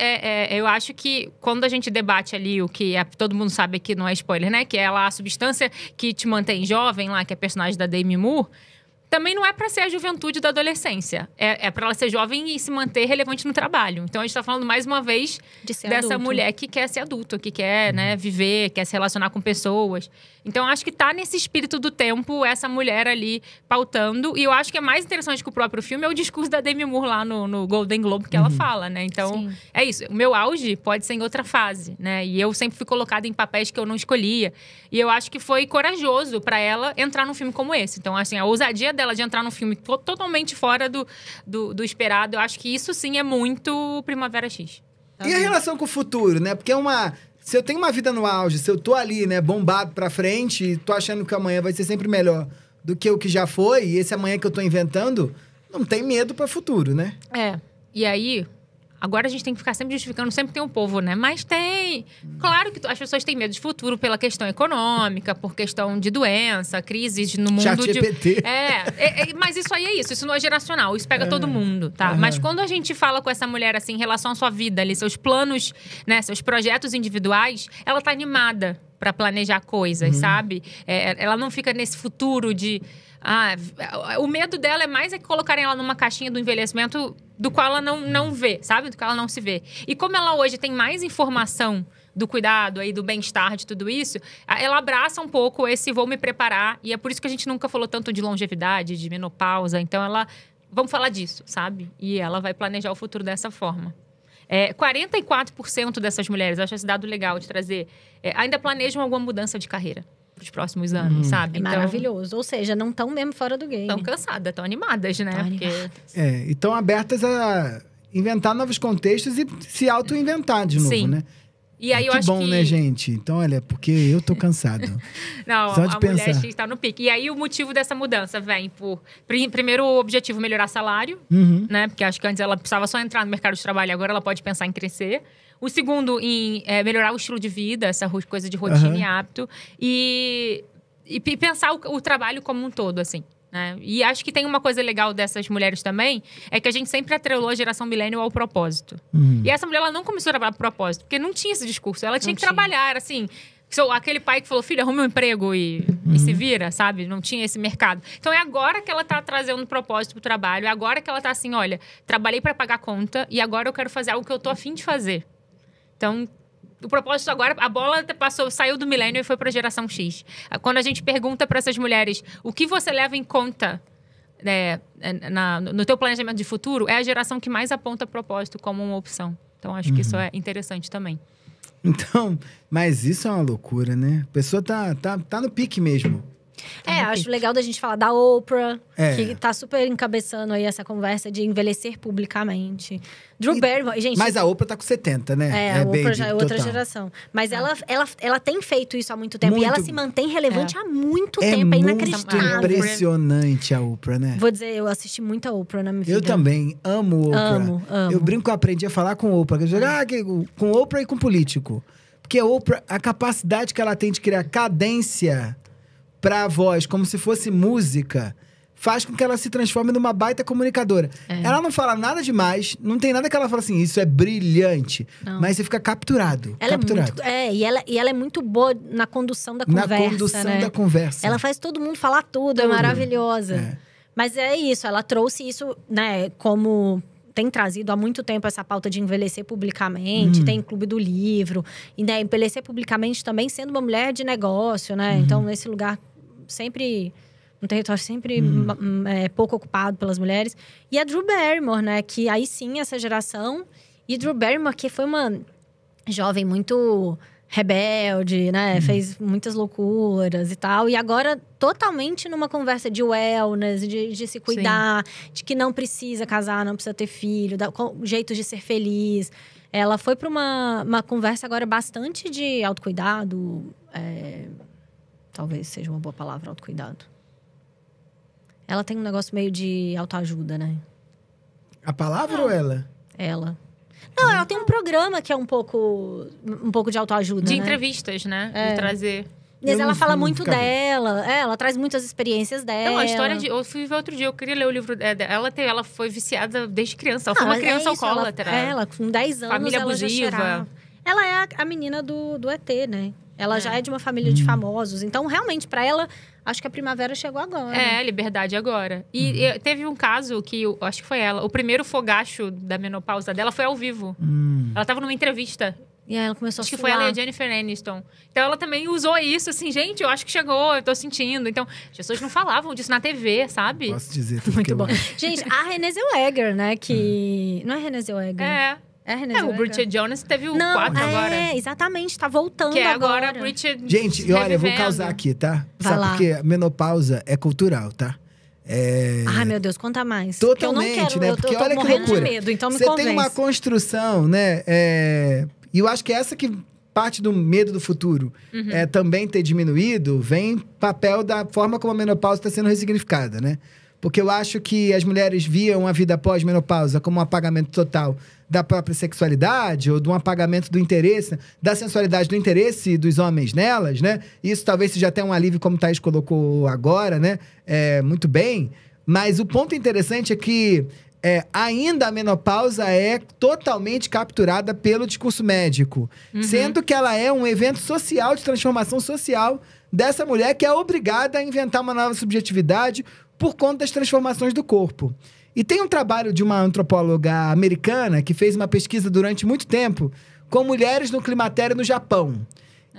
eu acho que quando a gente debate ali o que todo mundo sabe que não é spoiler, né? Que é lá a substância que te mantém jovem lá, que é a personagem da Demi Moore. Também não é para ser a juventude da adolescência. É para ela ser jovem e se manter relevante no trabalho. Então, a gente tá falando, mais uma vez, dessa mulher que quer ser adulto, que quer, né, viver, quer se relacionar com pessoas. Então, acho que tá nesse espírito do tempo, essa mulher ali pautando. E eu acho que é mais interessante que o próprio filme é o discurso da Demi Moore lá no Golden Globe, que ela fala, né? Então, é isso. O meu auge pode ser em outra fase, né? E eu sempre fui colocada em papéis que eu não escolhia. E eu acho que foi corajoso para ela entrar num filme como esse. Então, assim, a ousadia dela de entrar num filme totalmente fora do esperado, eu acho que isso sim é muito Primavera X.
E a relação com o futuro, né? Porque se eu tenho uma vida no auge, se eu tô ali, né, bombado pra frente, e tô achando que amanhã vai ser sempre melhor do que o que já foi, e esse amanhã que eu tô inventando, não tem medo pra futuro, né?
E aí... Agora a gente tem que ficar sempre justificando, sempre tem um povo, né? Mas tem... Claro que as pessoas têm medo de futuro pela questão econômica, por questão de doença, crises no mundo
ChatGPT.
Mas isso aí é isso não é geracional, isso pega todo mundo, tá? Mas quando a gente fala com essa mulher, assim, em relação à sua vida ali, seus planos, né? Seus projetos individuais, ela tá animada pra planejar coisas, sabe? Ela não fica nesse futuro de... o medo dela é mais colocarem ela numa caixinha do envelhecimento do qual ela não vê, sabe? Do qual ela não se vê. E como ela hoje tem mais informação do cuidado, aí, do bem-estar, de tudo isso, ela abraça um pouco esse vou me preparar. E é por isso que a gente nunca falou tanto de longevidade, de menopausa. Então, vamos falar disso, sabe? E ela vai planejar o futuro dessa forma. 44% dessas mulheres, eu acho esse dado legal de trazer, ainda planejam alguma mudança de carreira para os próximos anos, sabe?
Então, maravilhoso. Ou seja, não estão mesmo fora do game.
Estão cansadas, estão animadas, né?
E estão abertas a inventar novos contextos e se auto-inventar de novo, né?
E aí eu
que
acho
bom,
que...
né, gente? Então, olha, porque eu tô cansado.
Não,
Só de
a mulher
pensar.
X tá no pique. E aí o motivo dessa mudança vem por... Primeiro, o objetivo melhorar salário,
Uhum.
né? Porque acho que antes ela precisava só entrar no mercado de trabalho, agora ela pode pensar em crescer. O segundo, em melhorar o estilo de vida, essa coisa de rotina e hábito. E pensar o trabalho como um todo, assim. Né? E acho que tem uma coisa legal dessas mulheres também, é que a gente sempre atrelou a geração millennial ao propósito. E essa mulher, ela não começou a trabalhar por propósito, porque não tinha esse discurso. Ela tinha que trabalhar, era assim... Aquele pai que falou, filha, arrume um emprego e se vira, sabe? Não tinha esse mercado. Então, é agora que ela tá trazendo um propósito pro trabalho. É agora que ela tá assim, olha, trabalhei para pagar conta e agora eu quero fazer algo que eu tô afim de fazer. Então... O propósito agora, a bola saiu do milênio e foi para a geração X. Quando a gente pergunta para essas mulheres o que você leva em conta no teu planejamento de futuro, é a geração que mais aponta propósito como uma opção. Então, acho que isso é interessante também.
Então, mas isso é uma loucura, né? A pessoa tá no pique mesmo.
Acho legal da gente falar da Oprah,
É.
que tá super encabeçando aí essa conversa de envelhecer publicamente. Drew Barrymore, gente...
Mas a Oprah tá com 70, né?
a Oprah
baby,
já é outra
total.
geração. Mas ela tem feito isso há muito tempo.
Muito.
E ela se mantém relevante há muito tempo. É
muito
inacreditável.
impressionante a Oprah, né?
Vou dizer, eu assisti muita Oprah na minha vida.
Eu também amo Oprah.
Amo.
Eu brinco que eu aprendi a falar com Oprah. Com Oprah e com político. Porque a Oprah, a capacidade que ela tem de criar cadência pra voz, como se fosse música, faz com que ela se transforme numa baita comunicadora. Ela não fala nada demais, não tem nada que ela fala assim, isso é brilhante.
Não.
Mas você fica capturado.
Ela
capturado.
e ela é muito boa na condução da conversa,
Na condução
né?
da conversa.
Ela faz todo mundo falar tudo, é maravilhosa.
É.
Mas é isso, ela trouxe isso, né, como... Tem trazido há muito tempo essa pauta de envelhecer publicamente, tem Clube do Livro. E, né, envelhecer publicamente também sendo uma mulher de negócio, né? Então, nesse lugar sempre... Um território sempre pouco ocupado pelas mulheres. E a Drew Barrymore, né? Que aí sim, essa geração... E Drew Barrymore, que foi uma jovem muito rebelde, né? Fez muitas loucuras e tal. E agora, totalmente numa conversa de wellness, de se cuidar. De que não precisa casar, não precisa ter filho. Jeitos de ser feliz. Ela foi para uma conversa agora bastante de autocuidado. Talvez seja uma boa palavra, autocuidado. Ela tem um negócio meio de autoajuda, né?
A palavra ou ela?
Ela. Não, ela tem um programa que é um pouco de autoajuda,
De
né?
entrevistas, né? De trazer...
Mas
Eu
ela
não-
fala
não
muito
ficava.
dela. Ela traz muitas experiências dela.
Não, a história de... Eu fui ver outro dia, eu queria ler o livro dela. Ela foi viciada desde criança. Ela foi uma criança
isso,
alcoólatra.
Ela, com 10 anos,
Família
ela já
abusiva.
cheirava. Ela é a menina do ET, né? Ela já é de uma família de famosos. Então, realmente, pra ela, acho que a primavera chegou agora.
Liberdade agora. E teve um caso que, acho que foi ela, o primeiro fogacho da menopausa dela foi ao vivo. Ela tava numa entrevista.
E aí ela começou
Acho
a
que foi
suar.
ela e a Jennifer Aniston. Então ela também usou isso, assim, gente, eu acho que chegou, eu tô sentindo. Então, as pessoas não falavam disso na TV, sabe?
Posso dizer tudo
Muito
que eu
bom.
acho.
Gente, a Renée Zellweger, né? Que... Não é Renée Zellweger? É a Renée
O
Zellweger.
Bridget Jones teve o
Não,
4 agora.
exatamente. Tá voltando
Que é
agora.
agora Bridget
Gente, e olha, eu vou
revivendo.
causar aqui, tá?
Vai
Sabe
lá.
por quê? Menopausa é cultural, tá?
Ai, meu Deus, conta mais.
Totalmente,
Porque eu não quero,
né?
eu
Porque
tô
olha que
morrendo
loucura.
de medo, então me
Você
convence.
tem uma construção, né? E eu acho que essa que parte do medo do futuro também ter diminuído, vem papel da forma como a menopausa está sendo ressignificada, né? Porque eu acho que as mulheres viam a vida pós-menopausa como um apagamento total da própria sexualidade ou de um apagamento do interesse, da sensualidade, do interesse dos homens nelas, né? Isso talvez seja até um alívio, como o Thaís colocou agora, né? Muito bem. Mas o ponto interessante é que ainda a menopausa é totalmente capturada pelo discurso médico. Sendo que ela é um evento social, de transformação social dessa mulher que é obrigada a inventar uma nova subjetividade por conta das transformações do corpo. E tem um trabalho de uma antropóloga americana que fez uma pesquisa durante muito tempo com mulheres no climatério no Japão.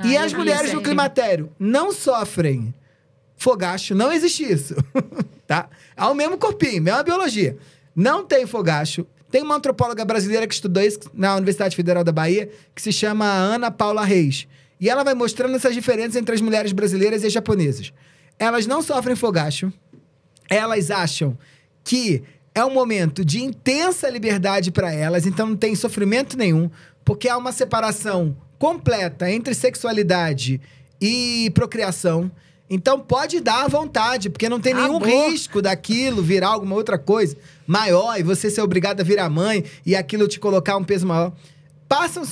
E
eu
as
vi
mulheres
isso
no
aí.
climatério não sofrem fogacho, não existe isso, tá? É o mesmo corpinho, mesma biologia. Não tem fogacho. Tem uma antropóloga brasileira que estudou isso na Universidade Federal da Bahia, que se chama Ana Paula Reis. E ela vai mostrando essas diferenças entre as mulheres brasileiras e as japonesas. Elas não sofrem fogacho. Elas acham que é um momento de intensa liberdade para elas, então não tem sofrimento nenhum, porque há uma separação completa entre sexualidade e procriação. Então pode dar à vontade, porque não tem nenhum risco daquilo virar alguma outra coisa maior e você ser obrigada a virar mãe e aquilo te colocar um peso maior.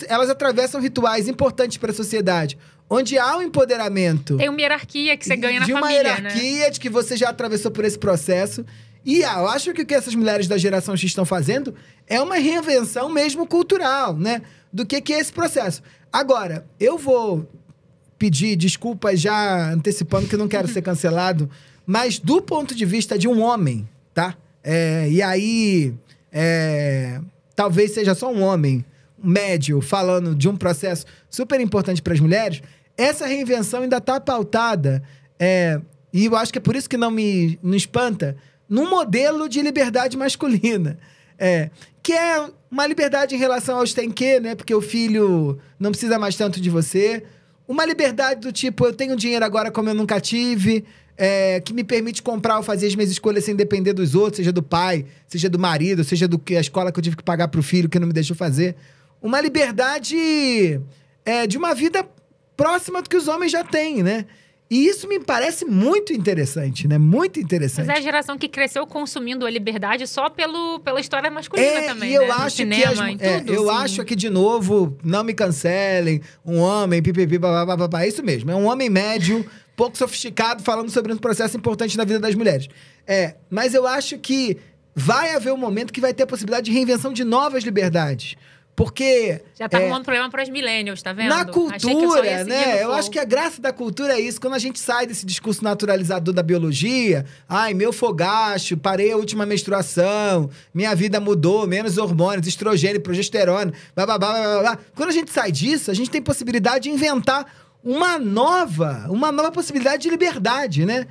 Elas atravessam rituais importantes para a sociedade, onde há um empoderamento.
Tem uma hierarquia que você ganha na família,
de uma hierarquia, de que você já atravessou por esse processo. E eu acho que o que essas mulheres da geração X estão fazendo é uma reinvenção mesmo cultural, né? Do que é esse processo. Agora, eu vou pedir desculpas já antecipando que eu não quero ser cancelado, mas do ponto de vista de um homem, tá? E aí, talvez seja só um homem médio falando de um processo super importante para as mulheres, essa reinvenção ainda está pautada, e eu acho que é por isso que não espanta, num modelo de liberdade masculina. Que é uma liberdade em relação aos tem que, né? Porque o filho não precisa mais tanto de você. Uma liberdade do tipo, eu tenho dinheiro agora como eu nunca tive, que me permite comprar ou fazer as minhas escolhas sem depender dos outros, seja do pai, seja do marido, seja do que a escola que eu tive que pagar pro filho que não me deixou fazer. Uma liberdade de uma vida próxima do que os homens já têm, né? E isso me parece muito interessante, né? Muito interessante.
Mas é a geração que cresceu consumindo a liberdade só pela história masculina também,
e eu
né?
acho
no cinema, em tudo.
Eu
assim.
acho que, de novo, não me cancelem, um homem, pipipi, babá, é isso mesmo. É um homem médio, pouco sofisticado, falando sobre um processo importante na vida das mulheres. Mas eu acho que vai haver um momento que vai ter a possibilidade de reinvenção de novas liberdades. Porque...
Já tá arrumando problema para os millennials, tá vendo?
Na cultura, né?
Eu
acho que a graça da cultura é isso. Quando a gente sai desse discurso naturalizador da biologia, meu fogacho, parei a última menstruação, minha vida mudou, menos hormônios, estrogênio, progesterona, blá, blá, blá, blá, blá. Quando a gente sai disso, a gente tem possibilidade de inventar uma nova possibilidade de liberdade, né?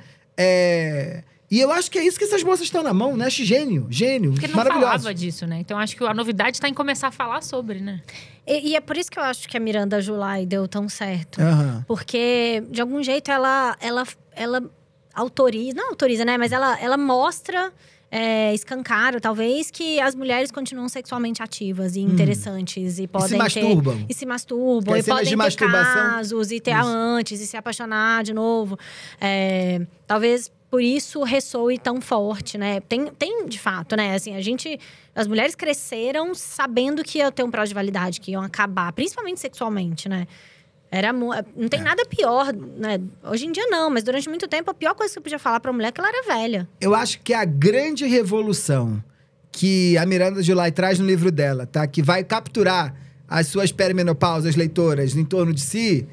E eu acho que é isso que essas moças estão na mão, né? Acho gênio,
porque não falava disso, né? Então acho que a novidade está em começar a falar sobre, né?
E é por isso que eu acho que a Miranda July deu tão certo.
Uhum.
Porque, de algum jeito, ela autoriza... Não autoriza, né? Mas ela mostra, escancara, talvez, que as mulheres continuam sexualmente ativas e interessantes. E podem
se masturbam.
E se masturbam. E podem ter casos, e ter amantes, e se apaixonar de novo. Talvez... Por isso ressoe tão forte, né? Tem de fato, né? Assim, as mulheres cresceram sabendo que ia ter um prazo de validade, que iam acabar, principalmente sexualmente, né? Não tem nada pior, né? Hoje em dia não, mas durante muito tempo a pior coisa que eu podia falar pra mulher é que ela era velha.
Eu acho que a grande revolução que a Miranda July traz no livro dela, tá? Que vai capturar as suas perimenopausas leitoras em torno de si,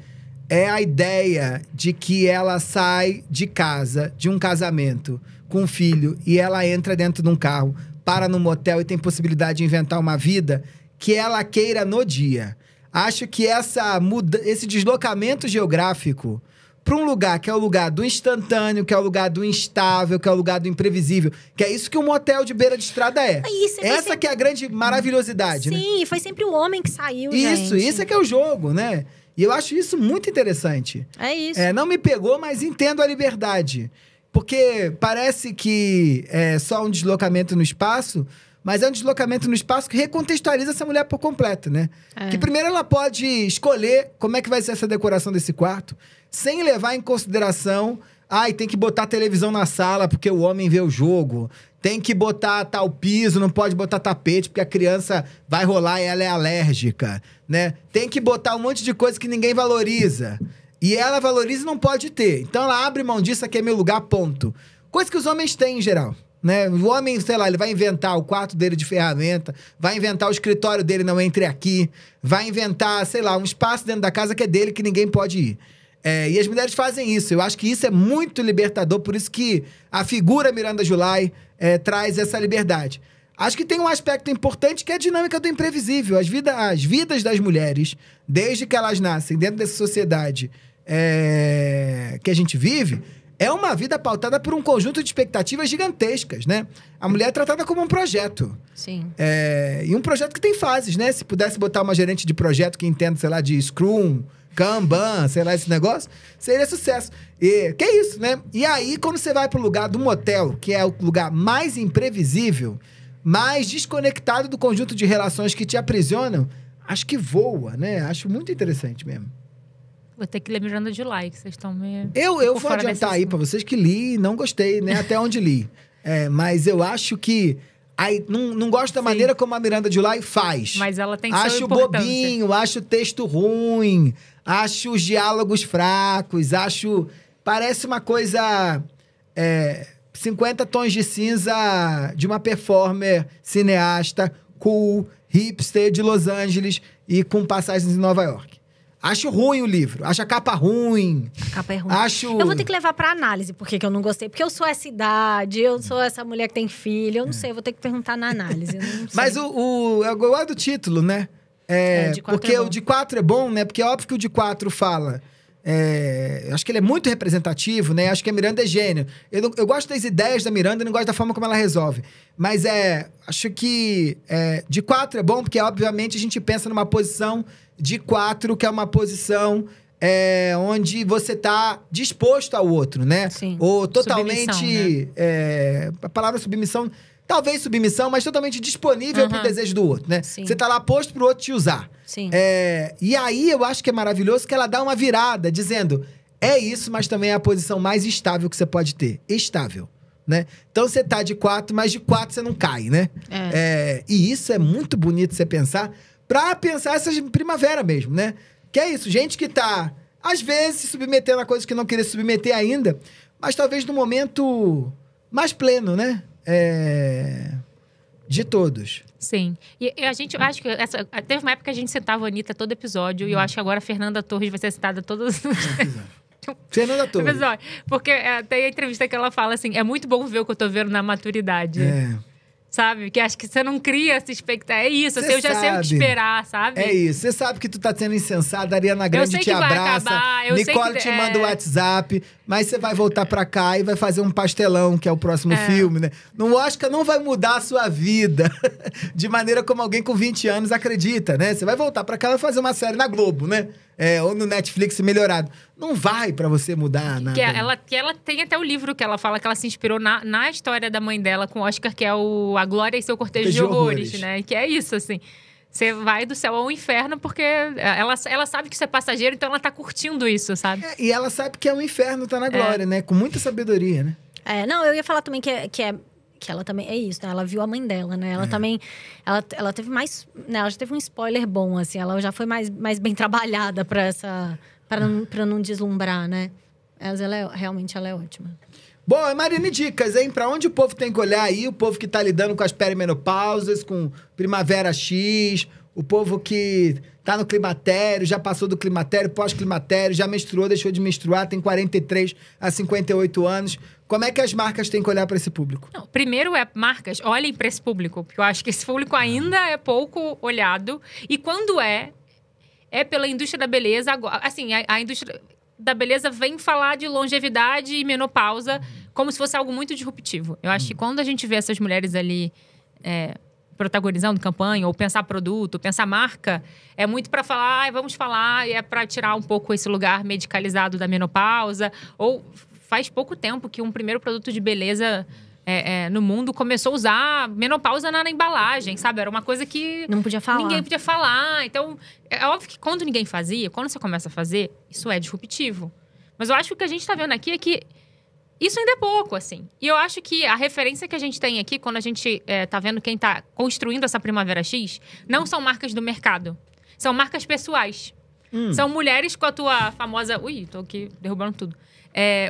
é a ideia de que ela sai de casa, de um casamento, com um filho, e ela entra dentro de um carro, para num motel e tem possibilidade de inventar uma vida que ela queira no dia. Acho que esse deslocamento geográfico para um lugar que é o lugar do instantâneo, que é o lugar do instável, que é o lugar do imprevisível, que é isso que um motel de beira de estrada é. Essa que é a grande maravilhosidade, né?
Sim, foi sempre o homem que saiu,
Isso é que é o jogo, né? E eu acho isso muito interessante.
É isso.
Não me pegou, mas entendo a liberdade. Porque parece que é só um deslocamento no espaço, mas é um deslocamento no espaço que recontextualiza essa mulher por completo, né? Que primeiro ela pode escolher como é que vai ser essa decoração desse quarto, sem levar em consideração... tem que botar televisão na sala porque o homem vê o jogo. Tem que botar tal piso, não pode botar tapete porque a criança vai rolar e ela é alérgica, né? Tem que botar um monte de coisa que ninguém valoriza. E ela valoriza e não pode ter. Então ela abre mão disso, aqui é meu lugar, ponto. Coisa que os homens têm em geral, né? O homem, sei lá, ele vai inventar o quarto dele de ferramenta, vai inventar o escritório dele, não entre aqui, vai inventar, sei lá, um espaço dentro da casa que é dele que ninguém pode ir. E as mulheres fazem isso. Eu acho que isso é muito libertador, por isso que a figura Miranda July traz essa liberdade. Acho que tem um aspecto importante que é a dinâmica do imprevisível. As vidas das mulheres, desde que elas nascem dentro dessa sociedade que a gente vive, é uma vida pautada por um conjunto de expectativas gigantescas, né? A mulher é tratada como um projeto.
Sim.
E um projeto que tem fases, né? Se pudesse botar uma gerente de projeto que entenda, sei lá, de Scrum, Kanban, sei lá, esse negócio, seria sucesso. Que é isso, né? E aí, quando você vai pro lugar do motel, que é o lugar mais imprevisível, mais desconectado do conjunto de relações que te aprisionam, acho que voa, né? Acho muito interessante mesmo.
Vou ter que ler Miranda July, que vocês estão meio...
Eu
por
vou
fora desse
adiantar aí
assunto.
pra vocês que li e não gostei, né? Até onde li. Mas eu acho que... Aí, não gosto da maneira como a Miranda July faz.
Mas ela tem sua
Acho
importância.
bobinho, acho o texto ruim, acho os diálogos fracos, acho... Parece uma coisa... 50 tons de cinza de uma performer cineasta cool, hipster de Los Angeles e com passagens em Nova York. Acho ruim o livro, acho a capa ruim.
A capa é ruim.
Acho...
Eu vou ter que levar pra análise por que eu não gostei. Porque eu sou essa idade, eu sou essa mulher que tem filho. Eu não sei, eu vou ter que perguntar na análise. Eu não sei.
Mas eu gosto do título, né?
de 4
porque
é bom.
o de 4 é bom, né? Porque é óbvio que o de 4 fala... eu acho que ele é muito representativo, né? Acho que a Miranda é gênio. Eu gosto das ideias da Miranda e não gosto da forma como ela resolve. Mas acho que de 4 é bom, porque obviamente a gente pensa numa posição de 4, que é uma posição onde você tá disposto ao outro, né?
Sim.
Ou totalmente...
Submissão,
a palavra submissão... Talvez submissão, mas totalmente disponível pro desejo do outro, né?
Sim.
Você tá lá posto pro outro te usar.
Sim.
E aí eu acho que é maravilhoso que ela dá uma virada, dizendo... É isso, mas também é a posição mais estável que você pode ter. Estável, né? Então você tá de 4, mas de 4 você não cai, né? E isso é muito bonito você pensar... Pra pensar essa primavera mesmo, né? Que é isso, gente que tá... Às vezes se submetendo a coisas que não queria se submeter ainda... Mas talvez no momento mais pleno, né? De todos.
Sim. E a gente, eu acho que teve uma época que a gente citava a Anitta todo episódio, e eu acho que agora a Fernanda Torres vai ser citada todos os
Fernanda Torres.
episódios. Porque tem a entrevista que ela fala assim: é muito bom ver o que eu tô vendo na maturidade. Sabe? Que acho que você não cria essa expectativa. É isso, assim, eu já sei o que esperar, sabe?
É isso. Você sabe que tu tá sendo insensada, a Ariana Grande
sei
te
que vai
abraça,
acabar, eu sei
Nicole
que-
te manda o WhatsApp, mas você vai voltar pra cá e vai fazer um pastelão, que é o próximo filme, né? No Oscar não vai mudar a sua vida de maneira como alguém com 20 anos acredita, né? Você vai voltar pra cá e vai fazer uma série na Globo, né? Ou no Netflix melhorado. Não vai pra você mudar nada.
Que ela tem até o livro que ela fala que ela se inspirou na história da mãe dela com o Oscar, que é A Glória e Seu Cortejo de Horrores, né? Que é isso, assim. Você vai do céu ao inferno porque ela sabe que isso é passageiro, então ela tá curtindo isso, sabe?
E ela sabe que é um inferno tá na glória, né? Com muita sabedoria, né?
Não, eu ia falar também que ela também... É isso, né? Ela viu a mãe dela, né? Ela também... Ela teve mais... Né? Ela já teve um spoiler bom, assim. Ela já foi mais bem trabalhada pra essa... Pra não deslumbrar, né? Mas realmente ela é ótima.
Bom, Marina, dicas, hein? Pra onde o povo tem que olhar aí? O povo que tá lidando com as perimenopausas, com primavera X, o povo que tá no climatério, já passou do climatério, pós-climatério, já menstruou, deixou de menstruar, tem 43 a 58 anos. Como é que as marcas têm que olhar pra esse público?
Não, primeiro marcas, olhem pra esse público, porque eu acho que esse público ainda é pouco olhado. E quando é pela indústria da beleza. Assim, a indústria da beleza vem falar de longevidade e menopausa como se fosse algo muito disruptivo. Eu acho que quando a gente vê essas mulheres ali protagonizando campanha, ou pensar produto, pensar marca, é muito para falar, vamos falar, e é para tirar um pouco esse lugar medicalizado da menopausa. Ou faz pouco tempo que um primeiro produto de beleza no mundo começou a usar menopausa na embalagem, sabe? Era uma coisa que
Não podia falar.
ninguém podia falar. Então, é óbvio que quando ninguém fazia, quando você começa a fazer, isso é disruptivo. Mas eu acho que o que a gente tá vendo aqui é que isso ainda é pouco, assim. E eu acho que a referência que a gente tem aqui, quando a gente tá vendo quem tá construindo essa Primavera X, não são marcas do mercado. São marcas pessoais. São mulheres com a tua famosa... Ui, tô aqui derrubando tudo.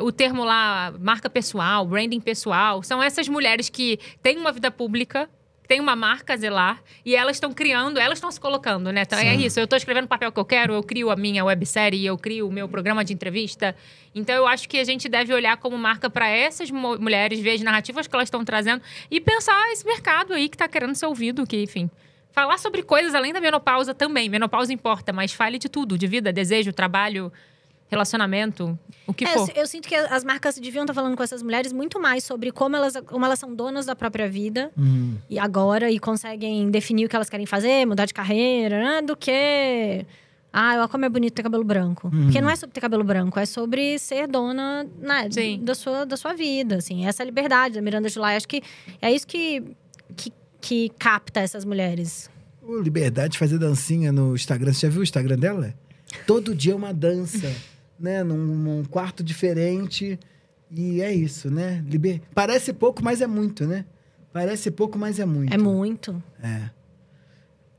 O termo lá, marca pessoal, branding pessoal, são essas mulheres que têm uma vida pública, têm uma marca a zelar, e elas estão criando, elas estão se colocando, né? Então é isso, eu estou escrevendo o papel que eu quero, eu crio a minha websérie, eu crio o meu programa de entrevista. Então eu acho que a gente deve olhar como marca para essas mulheres, ver as narrativas que elas estão trazendo e pensar esse mercado aí que está querendo ser ouvido, que, enfim... Falar sobre coisas além da menopausa também. Menopausa importa, mas fale de tudo. De vida, desejo, trabalho, relacionamento, o que for.
Eu sinto que as marcas deviam estar falando com essas mulheres muito mais sobre como elas são donas da própria vida. E agora, e conseguem definir o que elas querem fazer, mudar de carreira, né, do que... como é bonito ter cabelo branco. Porque não é sobre ter cabelo branco, é sobre ser dona, né, da sua vida, assim. Essa liberdade da Miranda July. Acho que é isso que capta essas mulheres.
Pô, liberdade de fazer dancinha no Instagram. Você já viu o Instagram dela? Todo dia uma dança, né? Num quarto diferente. E é isso, né? Parece pouco, mas é muito, né? Parece pouco, mas é muito.
É muito.
É.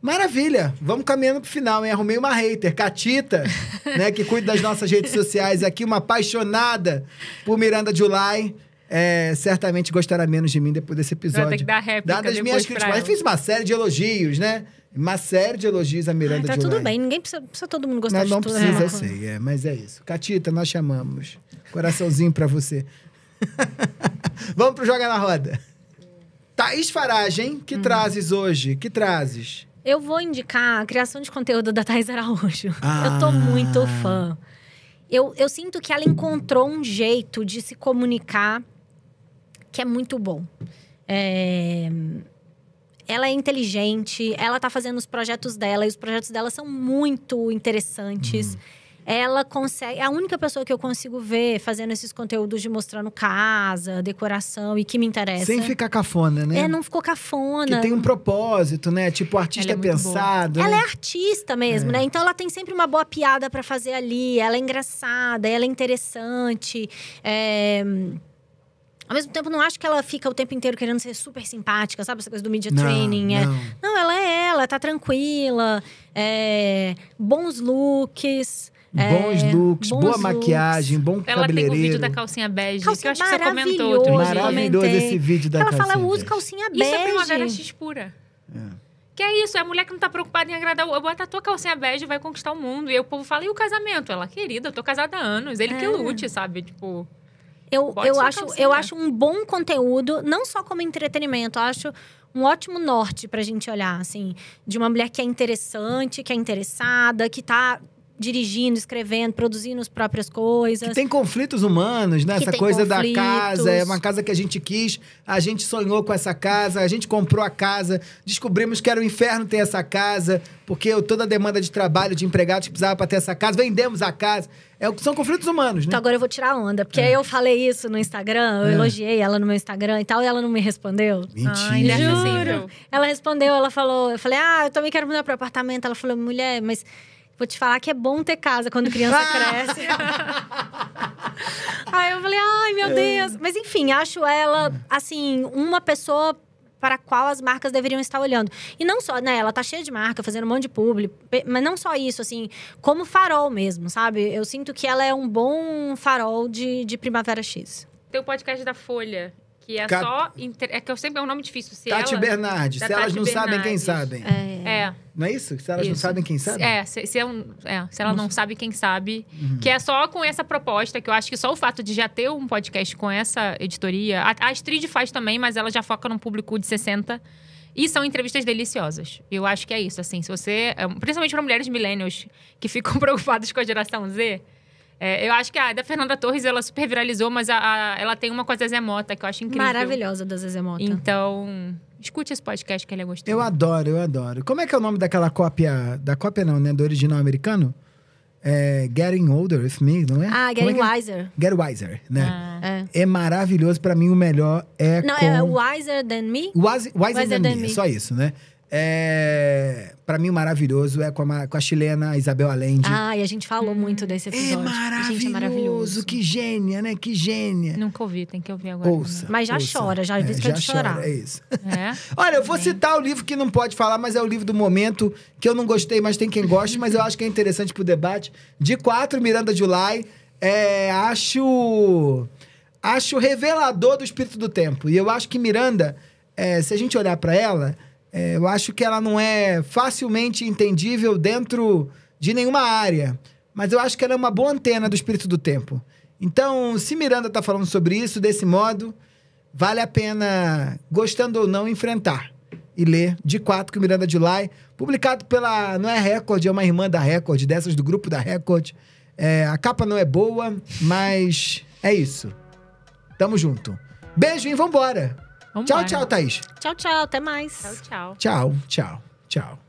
Maravilha! Vamos caminhando pro final, hein? Arrumei uma hater, Catita, né? Que cuida das nossas redes sociais aqui, uma apaixonada por Miranda July. Certamente gostará menos de mim depois desse episódio.
Vai ter que dar réplica
Dadas as minhas críticas. Mas eu fiz uma série de elogios, né? Uma série de elogios a Miranda
Tá
July.
tudo bem, ninguém precisa todo mundo gostar de
Não
tudo.
precisa, eu sei. Mas é isso. Catita, nós chamamos. Coraçãozinho pra você. Vamos pro Joga na Roda. Thaís Faragem, que trazes hoje? Que trazes?
Eu vou indicar a criação de conteúdo da Thaís Araújo. Eu tô muito fã. Eu sinto que ela encontrou um jeito de se comunicar que é muito bom. Ela é inteligente, ela tá fazendo os projetos dela, e os projetos dela são muito interessantes. Ela consegue... É a única pessoa que eu consigo ver fazendo esses conteúdos de mostrando casa, decoração e que me interessa.
Sem ficar cafona, né?
Não ficou cafona.
Que tem um propósito, né? Tipo, o artista é pensado.
Ela
né?
é artista mesmo, né? Então, ela tem sempre uma boa piada pra fazer ali. Ela é engraçada, ela é interessante. Ao mesmo tempo, não acho que ela fica o tempo inteiro querendo ser super simpática, sabe? Essa coisa do media training. Não, ela tá tranquila. Bons looks.
Boa maquiagem, bom
Ela
cabeleireiro.
tem o vídeo da calcinha bege, que eu acho que você comentou
maravilhoso.
outro dia.
Maravilhoso esse vídeo da calcinha
Ela fala, eu uso
bege.
calcinha bege.
Isso é Primavera X pura. Que é isso, é a mulher que não tá preocupada em agradar. Bota a tua calcinha bege e vai conquistar o mundo. E aí o povo fala, e o casamento? Ela, querida, eu tô casada há anos. Ele que lute, sabe? Tipo...
Eu acho um bom conteúdo, não só como entretenimento, eu acho um ótimo norte pra gente olhar, assim, de uma mulher que é interessante, que é interessada, que tá dirigindo, escrevendo, produzindo as próprias coisas.
Que tem conflitos humanos, né?
Que
Essa
tem
coisa da
conflitos.
casa, é uma casa que a gente quis, a gente sonhou com essa casa, a gente comprou a casa, descobrimos que era um inferno ter essa casa, porque toda a demanda de trabalho, de empregados que precisava pra ter essa casa, vendemos a casa. São conflitos humanos, né?
Então agora eu vou tirar a onda, porque eu falei isso no Instagram, eu elogiei ela no meu Instagram e tal, e ela não me respondeu.
Mentira.
Juro. Ela respondeu, ela falou, eu falei, eu também quero mudar pro apartamento. Ela falou, mulher, mas vou te falar que é bom ter casa quando criança cresce. Aí eu falei, ai, meu Deus. Mas enfim, acho ela, assim, uma pessoa para a qual as marcas deveriam estar olhando. E não só, né? Ela tá cheia de marca, fazendo um monte de publi. Mas não só isso, assim, como farol mesmo, sabe? Eu sinto que ela é um bom farol de Primavera X.
Tem o podcast da Folha, que é só... É que eu sempre é um nome difícil.
Tati Bernardi. Se elas não sabem, quem sabem. Não é isso? Se elas não sabem, quem sabe?
Se ela não sabe, quem sabe. Que é só com essa proposta, que eu acho que só o fato de já ter um podcast com essa editoria... A Astrid faz também, mas ela já foca num público de 60. E são entrevistas deliciosas. Eu acho que é isso, assim. Se você... Principalmente para mulheres millennials que ficam preocupadas com a geração Z... eu acho que a da Fernanda Torres, ela super viralizou, mas ela tem uma com a Zezé Mota, que eu acho incrível.
Maravilhosa da Zezé Mota.
Então, escute esse podcast que ele é gostoso.
Eu adoro. Como é que é o nome daquela cópia... Da cópia não, né? Do original americano? Getting Older With Me, não é?
Getting Wiser.
Get Wiser, né? É maravilhoso. Pra mim, o melhor é
Não,
com...
é Wiser Than Me?
Wiser Than Me, só isso, né? Pra mim, o maravilhoso é com a chilena Isabel Allende.
E a gente falou muito desse episódio.
Gente, é maravilhoso. Que gênia, né? Que gênia.
Nunca ouvi, tem que ouvir agora.
Ouça.
Mas já chora, já vi que é de chorar.
É isso. Olha, eu vou citar o livro que não pode falar, mas é o livro do momento, que eu não gostei, mas tem quem goste, mas eu acho que é interessante pro debate. De 4, Miranda July. Acho revelador do espírito do tempo. E eu acho que Miranda, se a gente olhar pra ela... eu acho que ela não é facilmente entendível dentro de nenhuma área. Mas eu acho que ela é uma boa antena do espírito do tempo. Então, se Miranda tá falando sobre isso, desse modo, vale a pena, gostando ou não, enfrentar. E ler De 4, com Miranda July, publicado pela... Não é Record, é uma irmã da Record, dessas do grupo da Record. A capa não é boa, mas é isso. Tamo junto. Beijo e vambora! Tchau, Thaís.
Tchau, até mais.
Tchau.
Tchau.